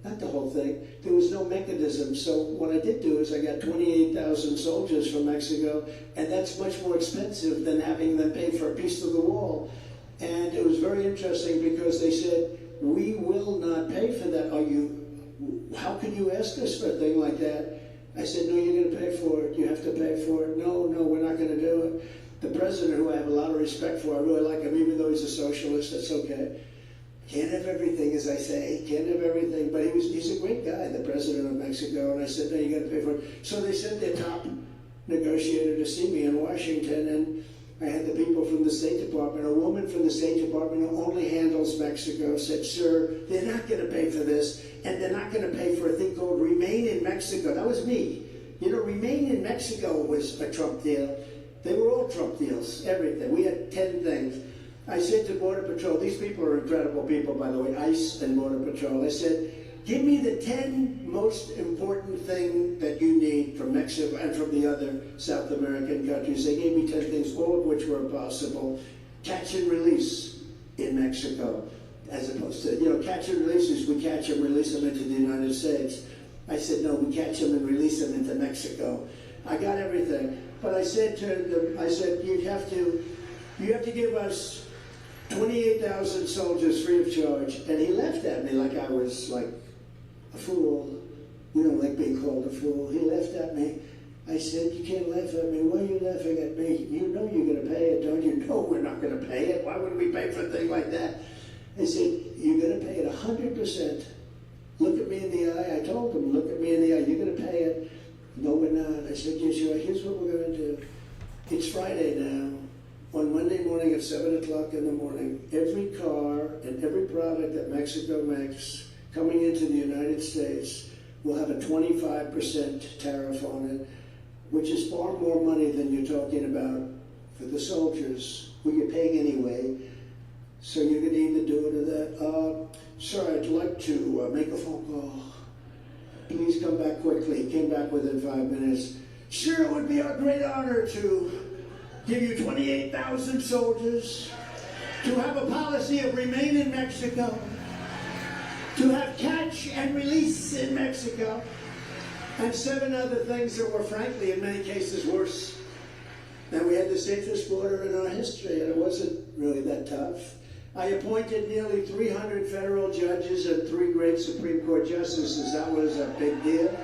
Not the whole thing. There was no mechanism. So what I did do is I got 28,000 soldiers from Mexico, and that's much more expensive than having them pay for a piece of the wall. And it was very interesting because they said, "We will not pay for that. How can you ask us for a thing like that?" I said, "No, you're going to pay for it. You have to pay for it." No, we're not going to do it. The president, who I have a lot of respect for, I really like him, even though he's a socialist, that's okay. Can't have everything, as I say. Can't have everything. But he's a great guy, the president of Mexico. And I said, "No, you got to pay for it." So they sent their top negotiator to see me in Washington, and I had the people from the State Department. A woman from the State Department who only handles Mexico said, "Sir, they're not going to pay for this, and they're not going to pay for a thing called Remain in Mexico." That was me. Remain in Mexico was a Trump deal. They were all Trump deals, everything. We had 10 things. I said to Border Patrol, these people are incredible people, by the way, ICE and Border Patrol. I said, "Give me the 10 most important thing that you need from Mexico and from the other South American countries." They gave me 10 things, all of which were impossible. Catch and release in Mexico, as opposed to, catch and release is we catch them, release them into the United States. I said, "No, we catch them and release them into Mexico." I got everything. But I said to them, you have to give us 28,000 soldiers free of charge. And he laughed at me like I was like a fool, like being called a fool. He laughed at me. I said, "You can't laugh at me. Why are you laughing at me? You know you're going to pay it, don't you?" "No, we're not going to pay it. Why would we pay for a thing like that?" I said, "You're going to pay it 100%. Look at me in the eye." I told him, "Look at me in the eye. You're going to pay it." "No, we're not." I said, "Yes, you are. Here's what we're going to do. It's Friday now. On Monday morning at 7 o'clock in the morning, every car and every product that Mexico makes coming into the United States will have a 25% tariff on it, which is far more money than you're talking about for the soldiers, who you're paying anyway. So you're going to either do it or that." "Sir, I'd like to make a phone call. Please come back quickly." He came back within 5 minutes. "Sure, it would be our great honor to give you 28,000 soldiers, to have a policy of remain in Mexico, to have catch and release in Mexico, and 7 other things that were, frankly, in many cases worse. And we had the safest border in our history, and it wasn't really that tough. I appointed nearly 300 federal judges and 3 great Supreme Court justices. That was a big deal.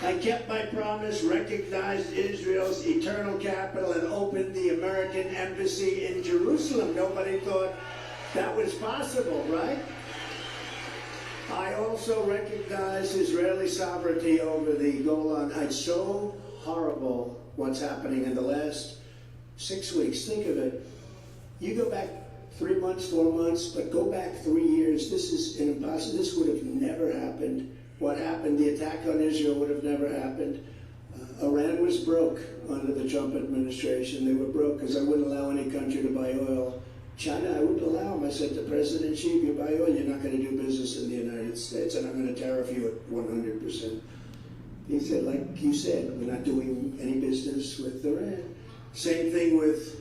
I kept my promise, recognized Israel's eternal capital, and opened the American embassy in Jerusalem. Nobody thought that was possible, right? I also recognized Israeli sovereignty over the Golan Heights. So horrible what's happening in the last 6 weeks. Think of it. You go back 3 months, 4 months, but go back 3 years. This is an impossible. This would have never happened. What happened, the attack on Israel would have never happened. Iran was broke under the Trump administration. They were broke because I wouldn't allow any country to buy oil. China, I wouldn't allow them. I said to President Xi, if you buy oil, you're not going to do business in the United States, and I'm going to tariff you at 100%. He said, like you said, we're not doing any business with Iran. Same thing with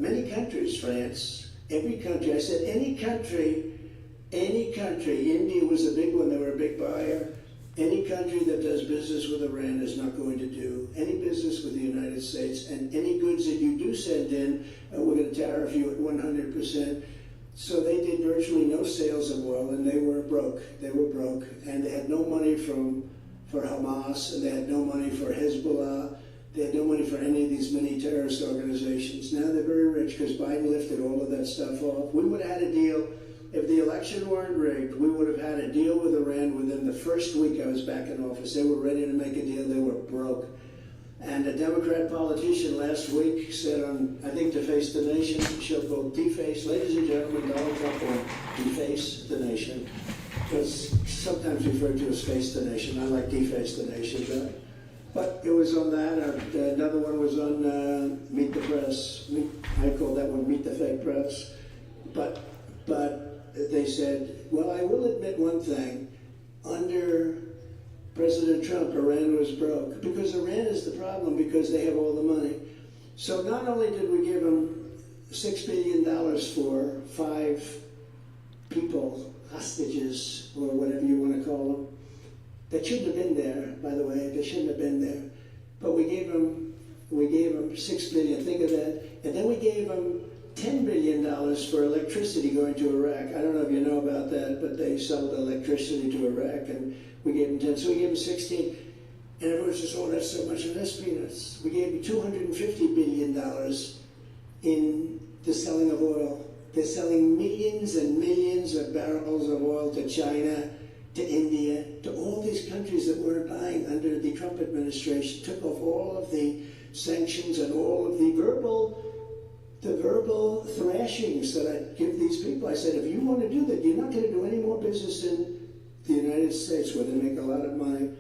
many countries, France, every country. I said, any country, India was a big one, they were a big buyer. Any country that does business with Iran is not going to do any business with the United States, and any goods that you do send in, we're going to tariff you at 100%. So they did virtually no sales of oil, and they were broke. They were broke, and they had no money for Hamas, and they had no money for Hezbollah. They had no money for any of these mini terrorist organizations. Now they're very rich because Biden lifted all of that stuff off. We would have had a deal. If the election weren't rigged, we would have had a deal with Iran within the first week I was back in office. They were ready to make a deal. They were broke. And a Democrat politician last week said on, I think, Deface the Nation, she'll go deface. Ladies and gentlemen, Donald Trump will deface the nation. Because sometimes referred to as face the nation. I like deface the nation. But it was on that. Another one was on Meet the Press. I call that one Meet the Fake Press. But they said, well, I will admit one thing. Under President Trump, Iran was broke. Because Iran is the problem, because they have all the money. So not only did we give them $6 billion for 5 people, hostages, or whatever you want to call them, that shouldn't have been there, by the way. They shouldn't have been there. But we gave them $6 billion. Think of that. And then we gave them $10 billion for electricity going to Iraq. I don't know if you know about that, but they sold electricity to Iraq, and we gave them 10. So we gave them 16. And everyone's just, oh, that's so much, and that's peanuts. We gave them $250 billion in the selling of oil. They're selling millions and millions of barrels of oil to China, to India, to all these countries that weren't buying under the Trump administration. Took off all of the sanctions and all of the verbal thrashings that I give these people. I said, if you want to do that, you're not going to do any more business in the United States where they make a lot of money.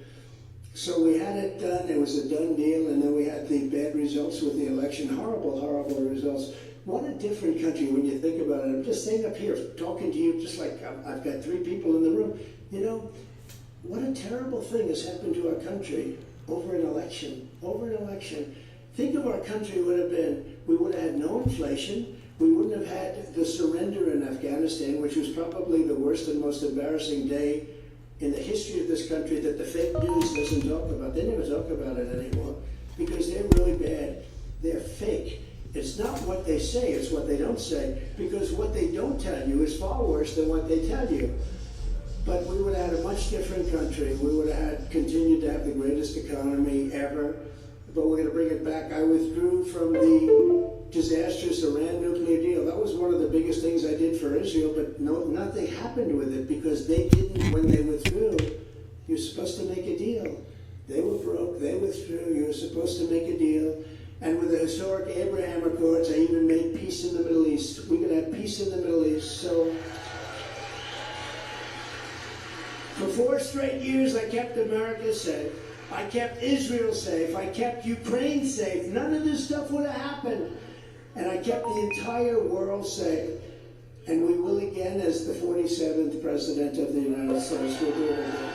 So we had it done. It was a done deal, and then we had the bad results with the election. Horrible, horrible results. What a different country when you think about it. I'm just staying up here talking to you just like I've got 3 people in the room. You know, what a terrible thing has happened to our country over an election. Over an election. Think of our country would have been, we would have had no inflation. We wouldn't have had the surrender in Afghanistan, which was probably the worst and most embarrassing day in the history of this country that the fake news doesn't talk about. They never talk about it anymore because they're really bad. They're fake. It's not what they say, it's what they don't say, because what they don't tell you is far worse than what they tell you. But we would have had a much different country. We would have continued to have the greatest economy ever. But we're going to bring it back. I withdrew from the disastrous Iran nuclear deal. That was one of the biggest things I did for Israel, but nothing happened with it because they didn't, when they withdrew, you're supposed to make a deal. They were broke, they withdrew, you were supposed to make a deal. And with the historic Abraham Accords, I even made peace in the Middle East. We could have peace in the Middle East. So for 4 straight years, I kept America safe. I kept Israel safe. I kept Ukraine safe. None of this stuff would have happened. And I kept the entire world safe. And we will again as the 47th President of the United States. We'll do it again.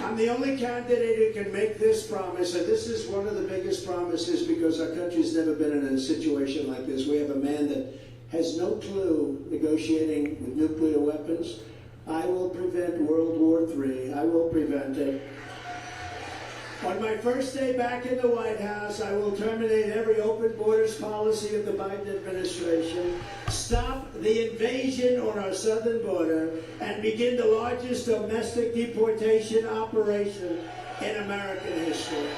I'm the only candidate who can make this promise, and this is one of the biggest promises because our country's never been in a situation like this. We have a man that has no clue negotiating with nuclear weapons. I will prevent World War III. I will prevent it. On my first day back in the White House, I will terminate every open borders policy of the Biden administration, stop the invasion on our southern border, and begin the largest domestic deportation operation in American history.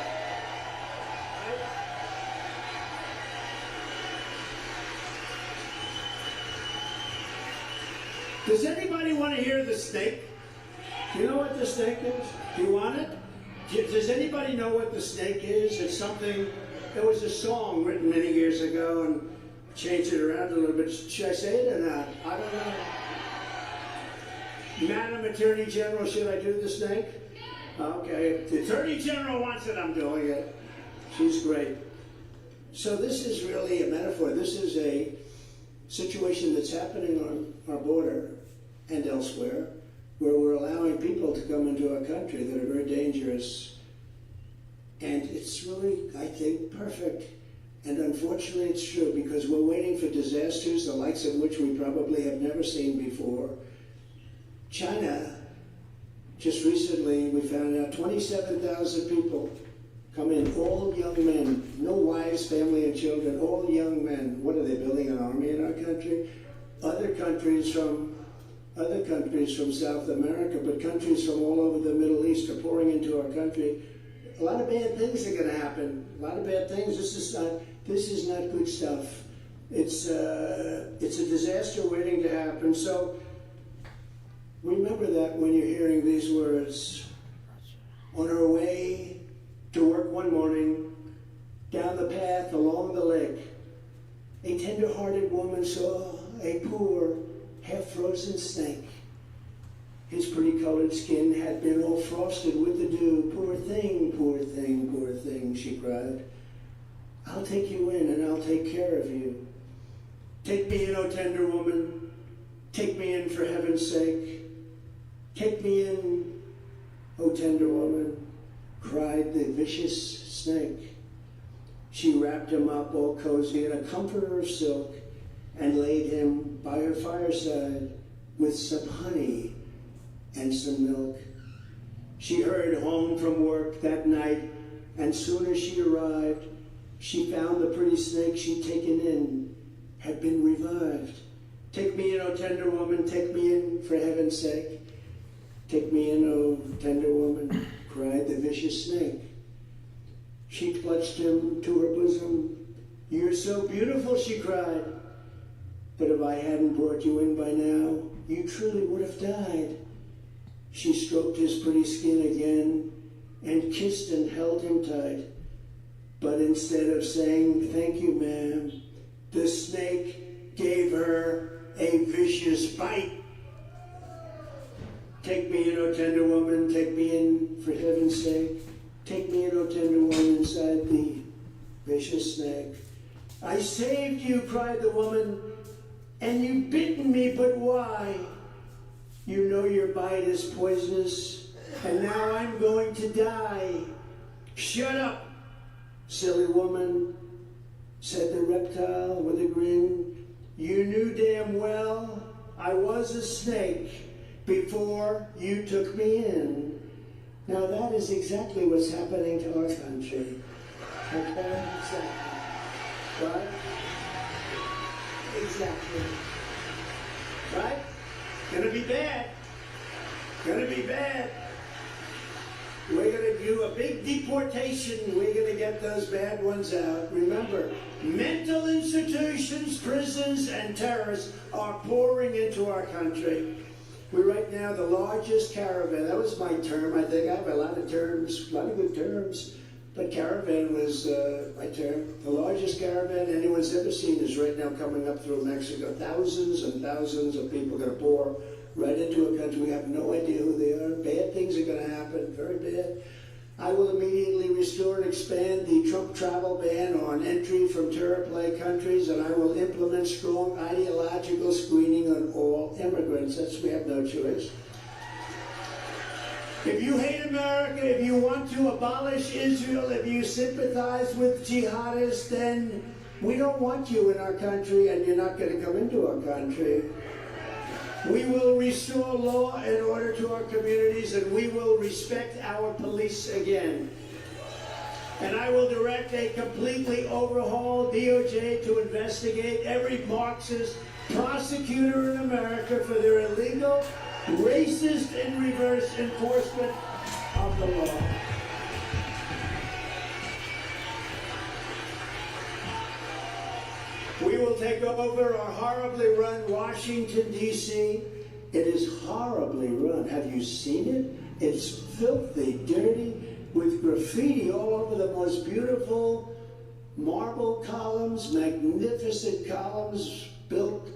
Does anybody want to hear the snake? Do you know what the snake is? Do you want it? Does anybody know what the snake is? It's something, there was a song written many years ago and changed it around a little bit. Should I say it or not? I don't know. Madam Attorney General, should I do the snake? Okay, if the Attorney General wants it, I'm doing it. She's great. So this is really a metaphor. This is a situation that's happening on our border and elsewhere, where we're allowing people to come into our country that are very dangerous. And it's really, I think, perfect. And unfortunately it's true, because we're waiting for disasters, the likes of which we probably have never seen before. China, just recently we found out 27,000 people come in, all young men, no wives, family, and children, all young men. What are they, building an army in our country? Other countries from South America, but countries from all over the Middle East are pouring into our country. A lot of bad things are going to happen. A lot of bad things. This is not good stuff. It's a disaster waiting to happen. So remember that when you're hearing these words. On our way to work one morning, down the path along the lake, a tender-hearted woman saw a poor, half-frozen snake. His pretty-colored skin had been all frosted with the dew. Poor thing, poor thing, poor thing, she cried. I'll take you in and I'll take care of you. Take me in, O tender woman. Take me in for heaven's sake. Take me in, O tender woman, cried the vicious snake. She wrapped him up all cozy in a comforter of silk and laid him by her fireside with some honey and some milk. She hurried home from work that night, and soon as she arrived, she found the pretty snake she'd taken in had been revived. Take me in, O tender woman, take me in for heaven's sake. Take me in, O tender woman, cried the vicious snake. She clutched him to her bosom. You're so beautiful, she cried. But if I hadn't brought you in by now, you truly would have died. She stroked his pretty skin again and kissed and held him tight. But instead of saying, thank you, ma'am, the snake gave her a vicious bite. Take me in, O tender woman, take me in for heaven's sake. Take me in, O tender woman, inside the vicious snake. I saved you, cried the woman, and you've bitten me, but why? You know your bite is poisonous, and now I'm going to die. Shut up, silly woman, said the reptile with a grin. You knew damn well I was a snake before you took me in. Now that is exactly what's happening to our country. Okay? Exactly. Right? Exactly. Right? Gonna be bad. Gonna be bad. We're gonna do a big deportation. We're gonna get those bad ones out. Remember, mental institutions, prisons, and terrorists are pouring into our country. We're right now the largest caravan. That was my term. I think I have a lot of terms, a lot of good terms. But caravan was my term. The largest caravan anyone's ever seen is right now coming up through Mexico. Thousands and thousands of people are going to pour right into a country. We have no idea who they are. Bad things are going to happen, very bad. I will immediately restore and expand the Trump travel ban on entry from terror plagued countries, and I will implement strong ideological screening on all immigrants. We have no choice. If you hate America, if you want to abolish Israel, if you sympathize with jihadists, then we don't want you in our country, and you're not going to come into our country. We will restore law and order to our communities, and we will respect our police again. And I will direct a completely overhauled DOJ to investigate every Marxist prosecutor in America for their illegal, racist, and reverse enforcement of the law. We will take over our horribly run Washington, D.C. It is horribly run. Have you seen it? It's filthy, dirty, with graffiti all over the most beautiful marble columns, magnificent columns built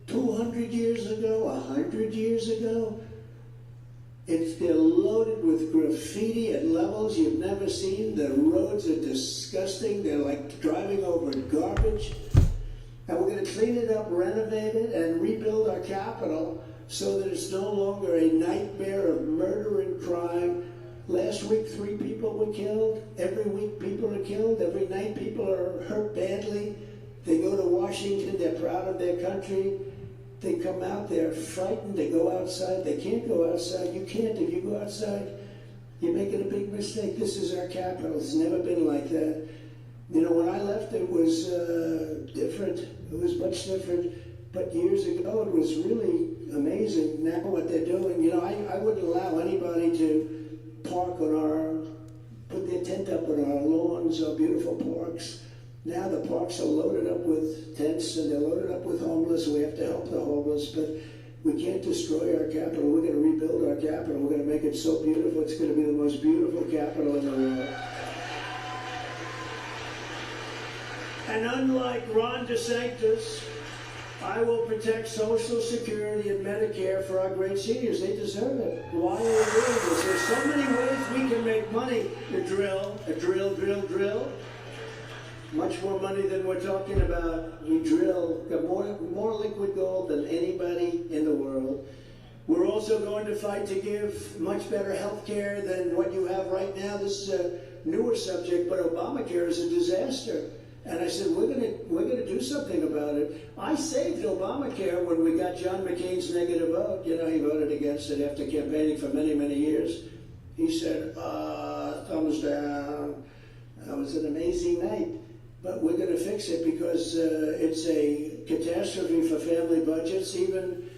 200 years ago, 100 years ago. They're loaded with graffiti at levels you've never seen. The roads are disgusting. They're like driving over garbage. And we're going to clean it up, renovate it, and rebuild our capital so that it's no longer a nightmare of murder and crime. Last week, 3 people were killed. Every week, people are killed. Every night, people are hurt badly. They go to Washington. They're proud of their country. They come out. They're frightened. They go outside. They can't go outside. You can't. If you go outside, you're making a big mistake. This is our capital. It's never been like that. You know, when I left, it was different. It was much different. But years ago, it was really amazing. Now what they're doing, you know, I wouldn't allow anybody to park on put their tent up on our lawns, our beautiful parks. Now the parks are loaded up with tents, and they're loaded up with homeless. We have to help the homeless, but we can't destroy our capital. We're going to rebuild our capital. We're going to make it so beautiful. It's going to be the most beautiful capital in the world. And unlike Ron DeSantis, I will protect Social Security and Medicare for our great seniors. They deserve it. Why are we doing this? There's so many ways we can make money. Drill. Much more money than we're talking about. We drill. Got more liquid gold than anybody in the world. We're also going to fight to give much better health care than what you have right now. This is a newer subject, but Obamacare is a disaster. And I said, we're gonna do something about it. I saved Obamacare when we got John McCain's negative vote. You know, he voted against it after campaigning for many, many years. He said, thumbs down. It was an amazing night. But we're gonna fix it because it's a catastrophe for family budgets. Even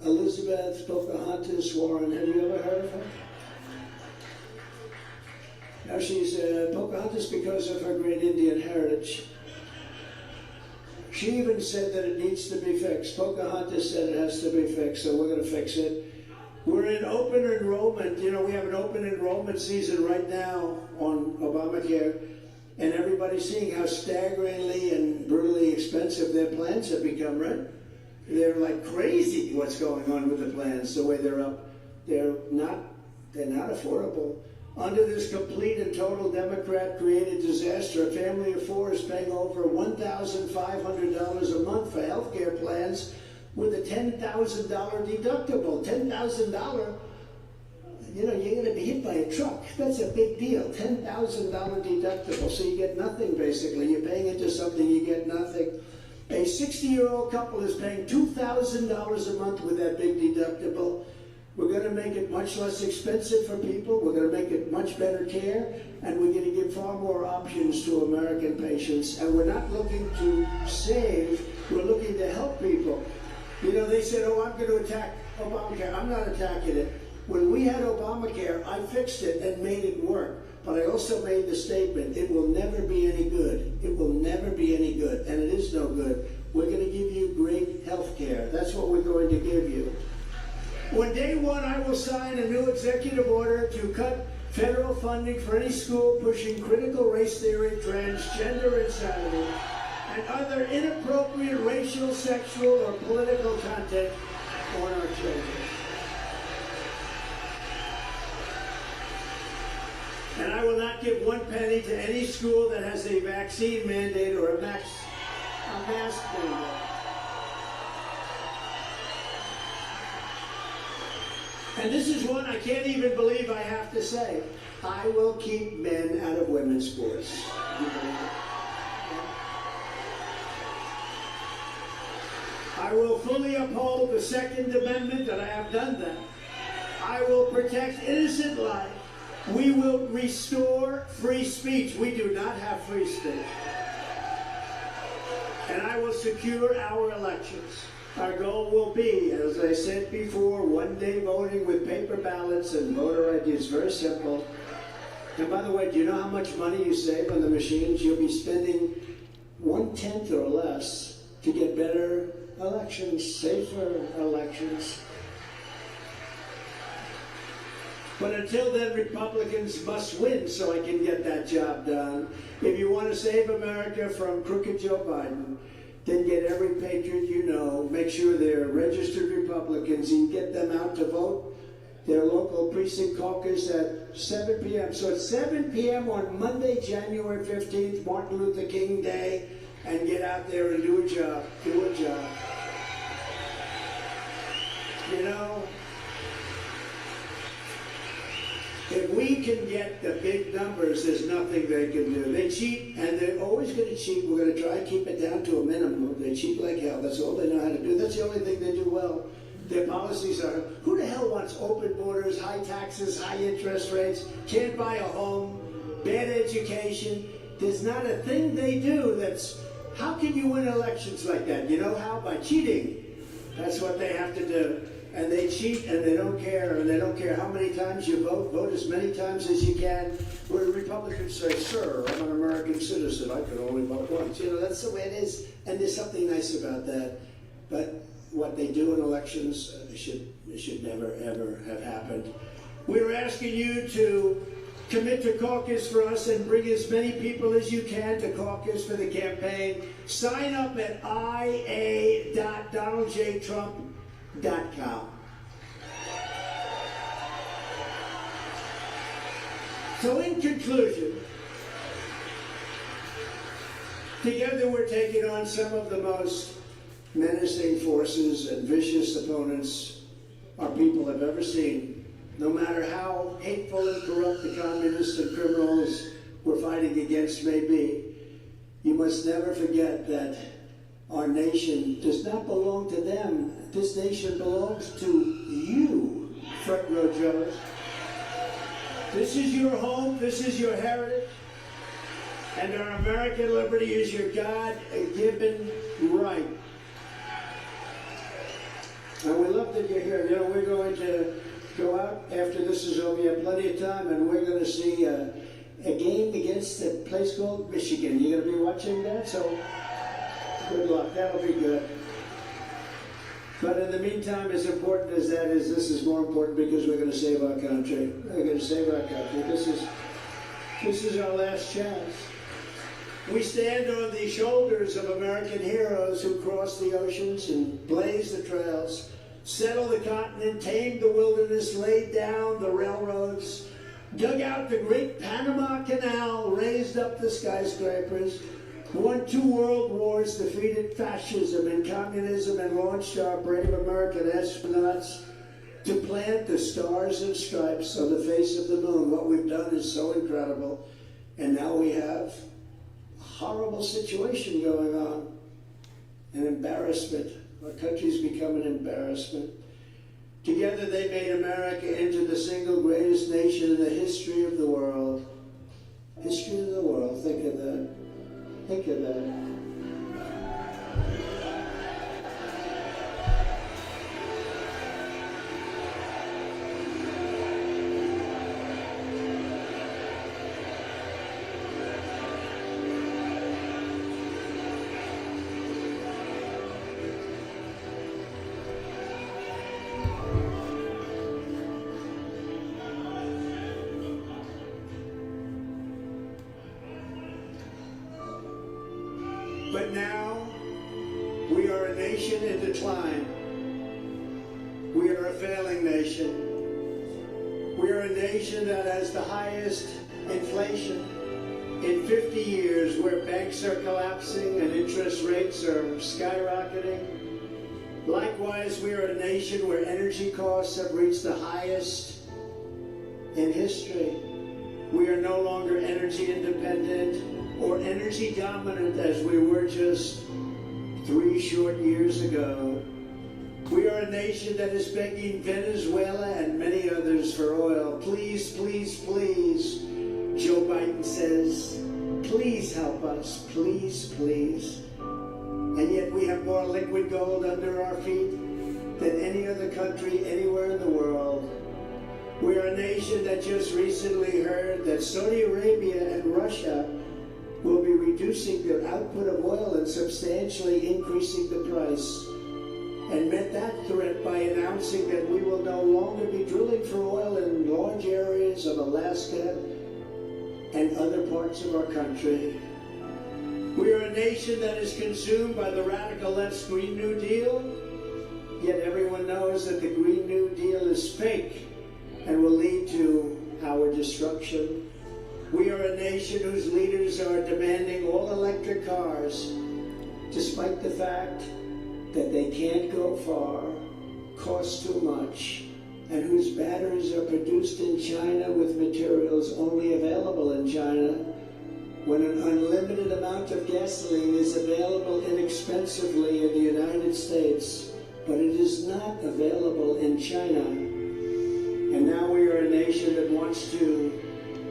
Elizabeth Pocahontas Warren, have you ever heard of her? Now she's Pocahontas because of her great Indian heritage. She even said that it needs to be fixed. Pocahontas said it has to be fixed, so we're going to fix it. We're in open enrollment. You know, we have an open enrollment season right now on Obamacare, and everybody's seeing how staggeringly and brutally expensive their plans have become, right? They're like crazy what's going on with the plans, the way they're up. They're not affordable. Under this complete and total Democrat-created disaster, a family of 4 is paying over $1,500 a month for health care plans with a $10,000 deductible. $10,000, you know, you're going to be hit by a truck. That's a big deal. $10,000 deductible. So you get nothing, basically. You're paying into something, you get nothing. A 60-year-old couple is paying $2,000 a month with that big deductible. We're going to make it much less expensive for people. We're going to make it much better care. And we're going to give far more options to American patients. And we're not looking to save. We're looking to help people. You know, they said, oh, I'm going to attack Obamacare. I'm not attacking it. When we had Obamacare, I fixed it and made it work. But I also made the statement, it will never be any good. It will never be any good. And it is no good. We're going to give you great health care. That's what we're going to give you. On day one, I will sign a new executive order to cut federal funding for any school pushing critical race theory, transgender insanity, and other inappropriate racial, sexual, or political content on our children. And I will not give 1 penny to any school that has a vaccine mandate or a mask mandate. And this is one I can't even believe I have to say. I will keep men out of women's sports. Do you believe it? I will fully uphold the Second Amendment, and I have done that. I will protect innocent life. We will restore free speech. We do not have free speech. And I will secure our elections. Our goal will be, as I said before, one-day voting with paper ballots and voter ID. It's very simple. And by the way, do you know how much money you save on the machines? You'll be spending 1/10 or less to get better elections, safer elections. But until then, Republicans must win so I can get that job done. If you want to save America from crooked Joe Biden, then get every patriot you know, make sure they're registered Republicans, and get them out to vote their local precinct caucus at 7 p.m. So it's 7 p.m. on Monday, January 15th, Martin Luther King Day, and get out there and do a job. Do a job. You know, if we can get the big numbers, there's nothing they can do. They cheat, and they're always going to cheat. We're going to try and keep it down to a minimum. They cheat like hell. That's all they know how to do. That's the only thing they do well. Their policies are, who the hell wants open borders, high taxes, high interest rates, can't buy a home, bad education? There's not a thing they do that's, how can you win elections like that? You know how? By cheating. That's what they have to do. And they cheat, and they don't care, and they don't care how many times you vote. Vote as many times as you can. Where Republicans say, sir, I'm an American citizen, I can only vote once. You know, that's the way it is, and there's something nice about that. But what they do in elections should never, ever have happened. We're asking you to commit to caucus for us and bring as many people as you can to caucus for the campaign. Sign up at ia.donaldjtrump.com. So in conclusion, together we're taking on some of the most menacing forces and vicious opponents our people have ever seen. No matter how hateful and corrupt the communists and criminals we're fighting against may be, you must never forget that our nation does not belong to them. This nation belongs to you, front row Joes. This is your home, this is your heritage, and our American liberty is your God-given right. And we love that you're here. You know, we're going to go out after this is over. We have plenty of time, and we're going to see a game against a place called Michigan. You're going to be watching that, so good luck. That'll be good. But in the meantime, as important as that is, this is more important because we're going to save our country. We're going to save our country. This is our last chance. We stand on the shoulders of American heroes who crossed the oceans and blazed the trails, settled the continent, tamed the wilderness, laid down the railroads, dug out the great Panama Canal, raised up the skyscrapers, won 2 world wars, defeated fascism and communism, and launched our brave American astronauts to plant the stars and stripes on the face of the moon. What we've done is so incredible. And now we have a horrible situation going on, an embarrassment. Our country's become an embarrassment. Together they made America into the single greatest nation in the history of the world. History of the world, think of that. Think of that. But now, we are a nation in decline. We are a failing nation. We are a nation that has the highest inflation in 50 years, where banks are collapsing and interest rates are skyrocketing. Likewise, we are a nation where energy costs have reached the highest in history. We are no longer energy independent or energy dominant as we were just 3 short years ago. We are a nation that is begging Venezuela and many others for oil. Please, please, please, Joe Biden says, please help us, please, please. And yet we have more liquid gold under our feet than any other country anywhere in the world. We are a nation that just recently heard that Saudi Arabia and Russia will be reducing their output of oil and substantially increasing the price, and met that threat by announcing that we will no longer be drilling for oil in large areas of Alaska and other parts of our country. We are a nation that is consumed by the radical left's Green New Deal, yet everyone knows that the Green New Deal is fake and will lead to our destruction. We are a nation whose leaders are demanding all electric cars, despite the fact that they can't go far, cost too much, and whose batteries are produced in China with materials only available in China, when an unlimited amount of gasoline is available inexpensively in the United States, but it is not available in China. And now we are a nation that wants to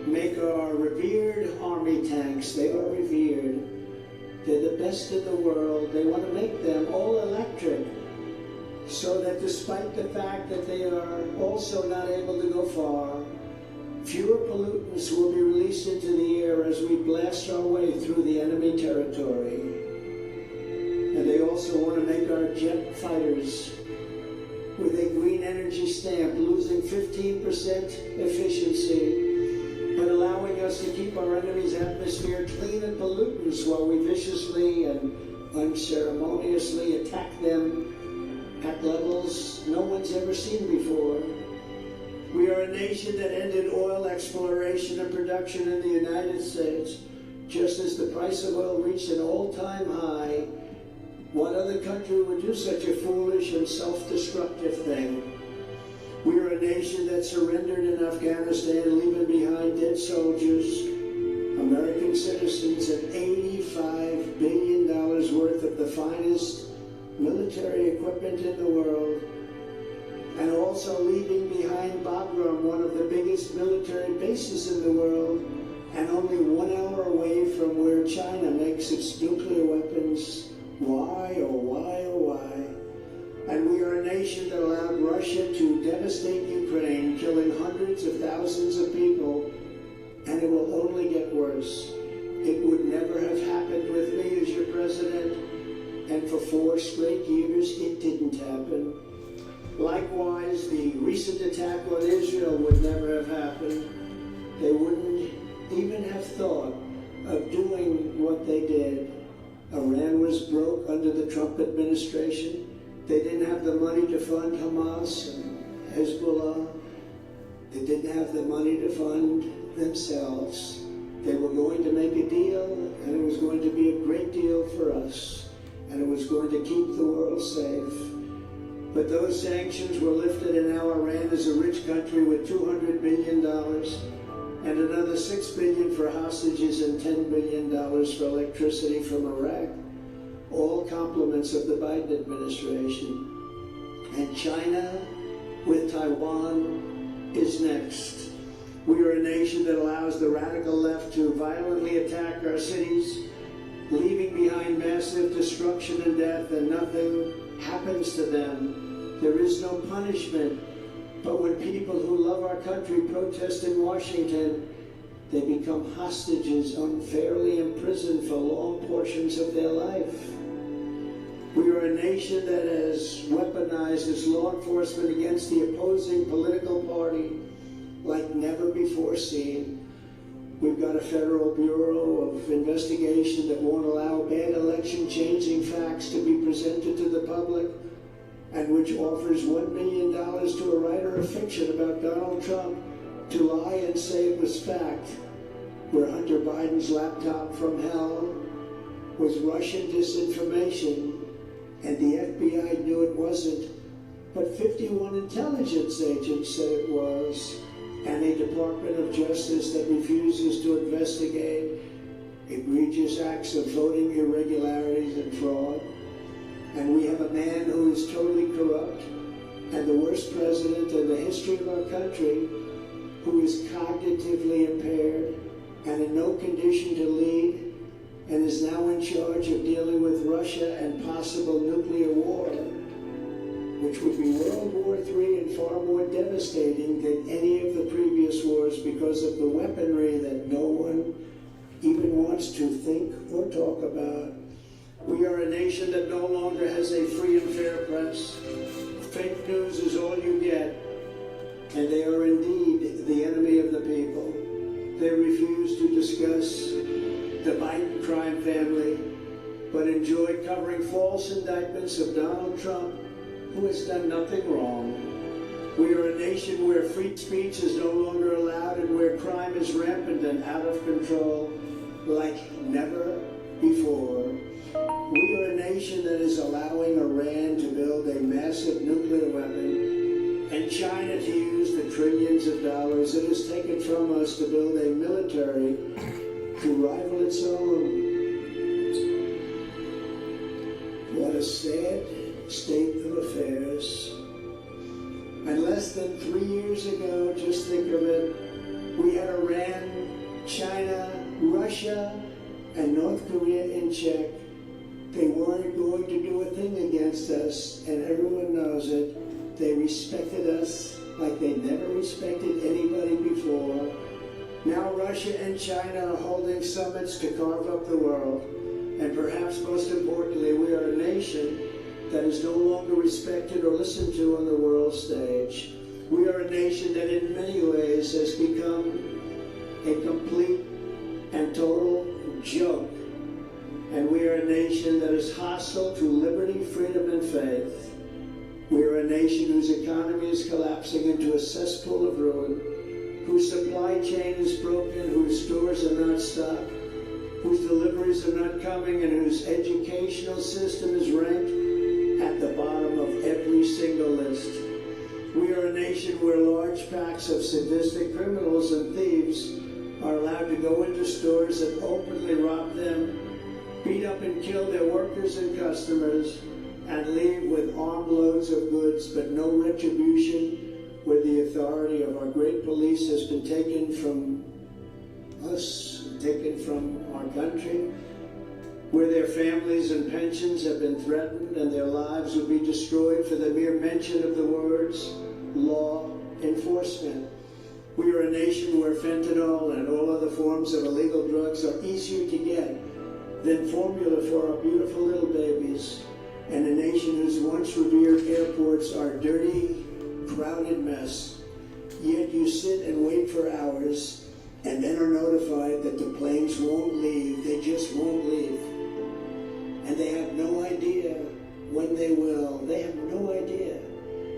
make our revered army tanks, they are revered, they're the best in the world, they want to make them all electric, so that despite the fact that they are also not able to go far, fewer pollutants will be released into the air as we blast our way through the enemy territory. And they also want to make our jet fighters with a green energy stamp, losing 15% efficiency, but allowing us to keep our enemy's atmosphere clean of pollutants while we viciously and unceremoniously attack them at levels no one's ever seen before. We are a nation that ended oil exploration and production in the United States just as the price of oil reached an all-time high. What other country would do such a foolish and self-destructive thing? We are a nation that surrendered in Afghanistan, leaving behind dead soldiers, American citizens, and $85 billion worth of the finest military equipment in the world, and also leaving behind Bagram, one of the biggest military bases in the world, and only 1 hour away from where China makes its nuclear weapons. Why, oh why, oh why? And we are a nation that allowed Russia to devastate Ukraine, killing hundreds of thousands of people, and it will only get worse. It would never have happened with me as your president, and for 4 straight years it didn't happen. Likewise, the recent attack on Israel would never have happened. They wouldn't even have thought of doing what they did. Iran was broke under the Trump administration. They didn't have the money to fund Hamas and Hezbollah. They didn't have the money to fund themselves. They were going to make a deal, and it was going to be a great deal for us, and it was going to keep the world safe. But those sanctions were lifted, and now Iran is a rich country with $200 billion and another $6 billion for hostages and $10 billion for electricity from Iraq, all compliments of the Biden administration. And China with Taiwan is next. We are a nation that allows the radical left to violently attack our cities, leaving behind massive destruction and death, and nothing happens to them. There is no punishment. But when people who love our country protest in Washington, they become hostages unfairly imprisoned for long portions of their life. We are a nation that has weaponized its law enforcement against the opposing political party like never before seen. We've got a Federal Bureau of Investigation that won't allow bad election-changing facts to be presented to the public, and which offers $1 million to a writer of fiction about Donald Trump to lie and say it was fact, where Hunter Biden's laptop from hell was Russian disinformation, and the FBI knew it wasn't, but 51 intelligence agents said it was, and a Department of Justice that refuses to investigate egregious acts of voting irregularities and fraud. And we have a man who is totally corrupt, and the worst president in the history of our country, who is cognitively impaired and in no condition to lead, and is now in charge of dealing with Russia and possible nuclear war, which would be World War III and far more devastating than any of the previous wars because of the weaponry that no one even wants to think or talk about. We are a nation that no longer has a free and fair press. Fake news is all you get, and they are indeed the enemy of the people. They refuse to discuss the Biden crime family, but enjoy covering false indictments of Donald Trump, who has done nothing wrong. We are a nation where free speech is no longer allowed and where crime is rampant and out of control like never before. We are a nation that is allowing Iran to build a massive nuclear weapon and China to use the trillions of dollars it has taken from us to build a military to rival its own. What a sad state of affairs. And less than 3 years ago, just think of it, we had Iran, China, Russia, and North Korea in check. They weren't going to do a thing against us, and everyone knows it. They respected us like they never respected anybody before. Now Russia and China are holding summits to carve up the world. And perhaps most importantly, we are a nation that is no longer respected or listened to on the world stage. We are a nation that in many ways has become a complete and total joke. And we are a nation that is hostile to liberty, freedom, and faith. We are a nation whose economy is collapsing into a cesspool of ruin, whose supply chain is broken, whose stores are not stocked, whose deliveries are not coming, and whose educational system is ranked at the bottom of every single list. We are a nation where large packs of sadistic criminals and thieves are allowed to go into stores and openly rob them, beat up and kill their workers and customers, and leave with armloads of goods, but no retribution, where the authority of our great police has been taken from us, taken from our country, where their families and pensions have been threatened and their lives will be destroyed for the mere mention of the words law enforcement. We are a nation where fentanyl and all other forms of illegal drugs are easier to get than formula for our beautiful little babies, and a nation whose once revered airports are a dirty, crowded mess. Yet you sit and wait for hours and then are notified that the planes won't leave. They just won't leave. And they have no idea when they will. They have no idea.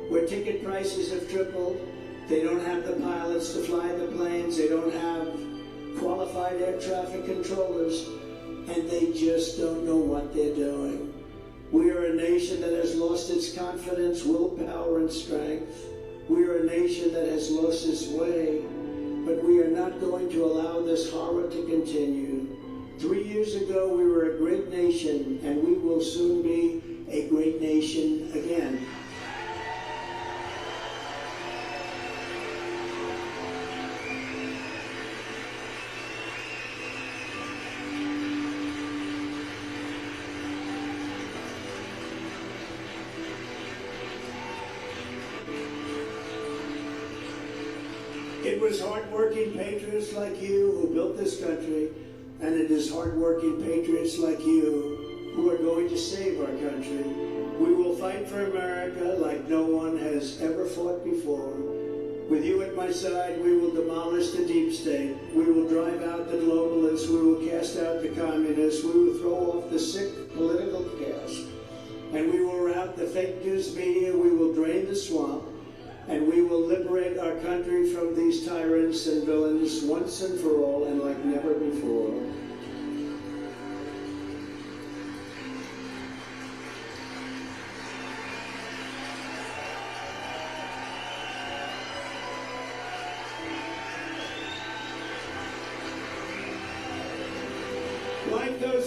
Where ticket prices have tripled, they don't have the pilots to fly the planes, they don't have qualified air traffic controllers, and they just don't know what they're doing. We are a nation that has lost its confidence, willpower, and strength. We are a nation that has lost its way, but we are not going to allow this horror to continue. 3 years ago, we were a great nation, and we will soon be a great nation again. It was hard-working patriots like you who built this country, and it is hard-working patriots like you who are going to save our country. We will fight for America like no one has ever fought before. With you at my side, we will demolish the deep state. We will drive out the globalists. We will cast out the communists. We will throw off the sick political caste. And we will rout the fake news media. We will drain the swamp. And we will liberate our country from these tyrants and villains once and for all and like never before.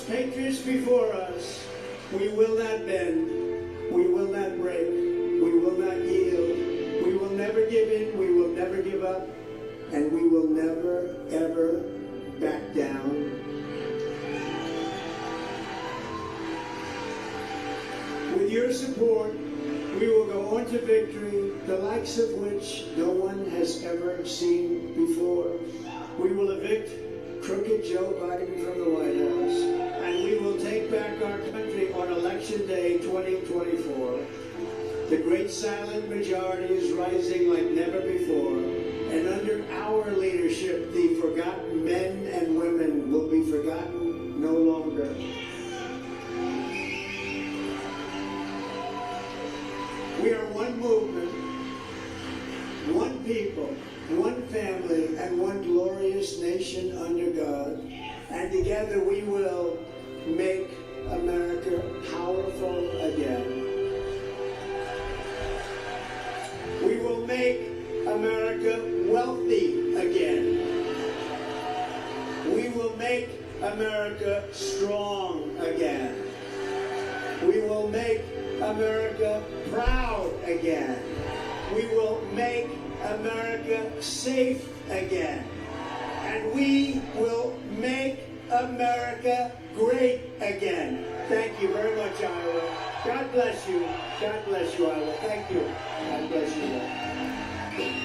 patriots before us, we will not bend, we will not break, we will not yield, we will never give in, we will never give up, and we will never, ever back down. With your support, we will go on to victory, the likes of which no one has ever seen before. We will evict crooked Joe Biden from the White House, and we will take back our country on Election Day 2024. The great silent majority is rising like never before, and under our leadership, the forgotten men and women will be forgotten no longer. We are one movement, one people, one family, and one glorious nation under God. And together we will make America powerful again. We will make America wealthy again. We will make America strong again. We will make America proud again. We will make America safe again. And we will make America great again. Thank you very much, Iowa. God bless you. God bless you, Iowa. Thank you. God bless you all.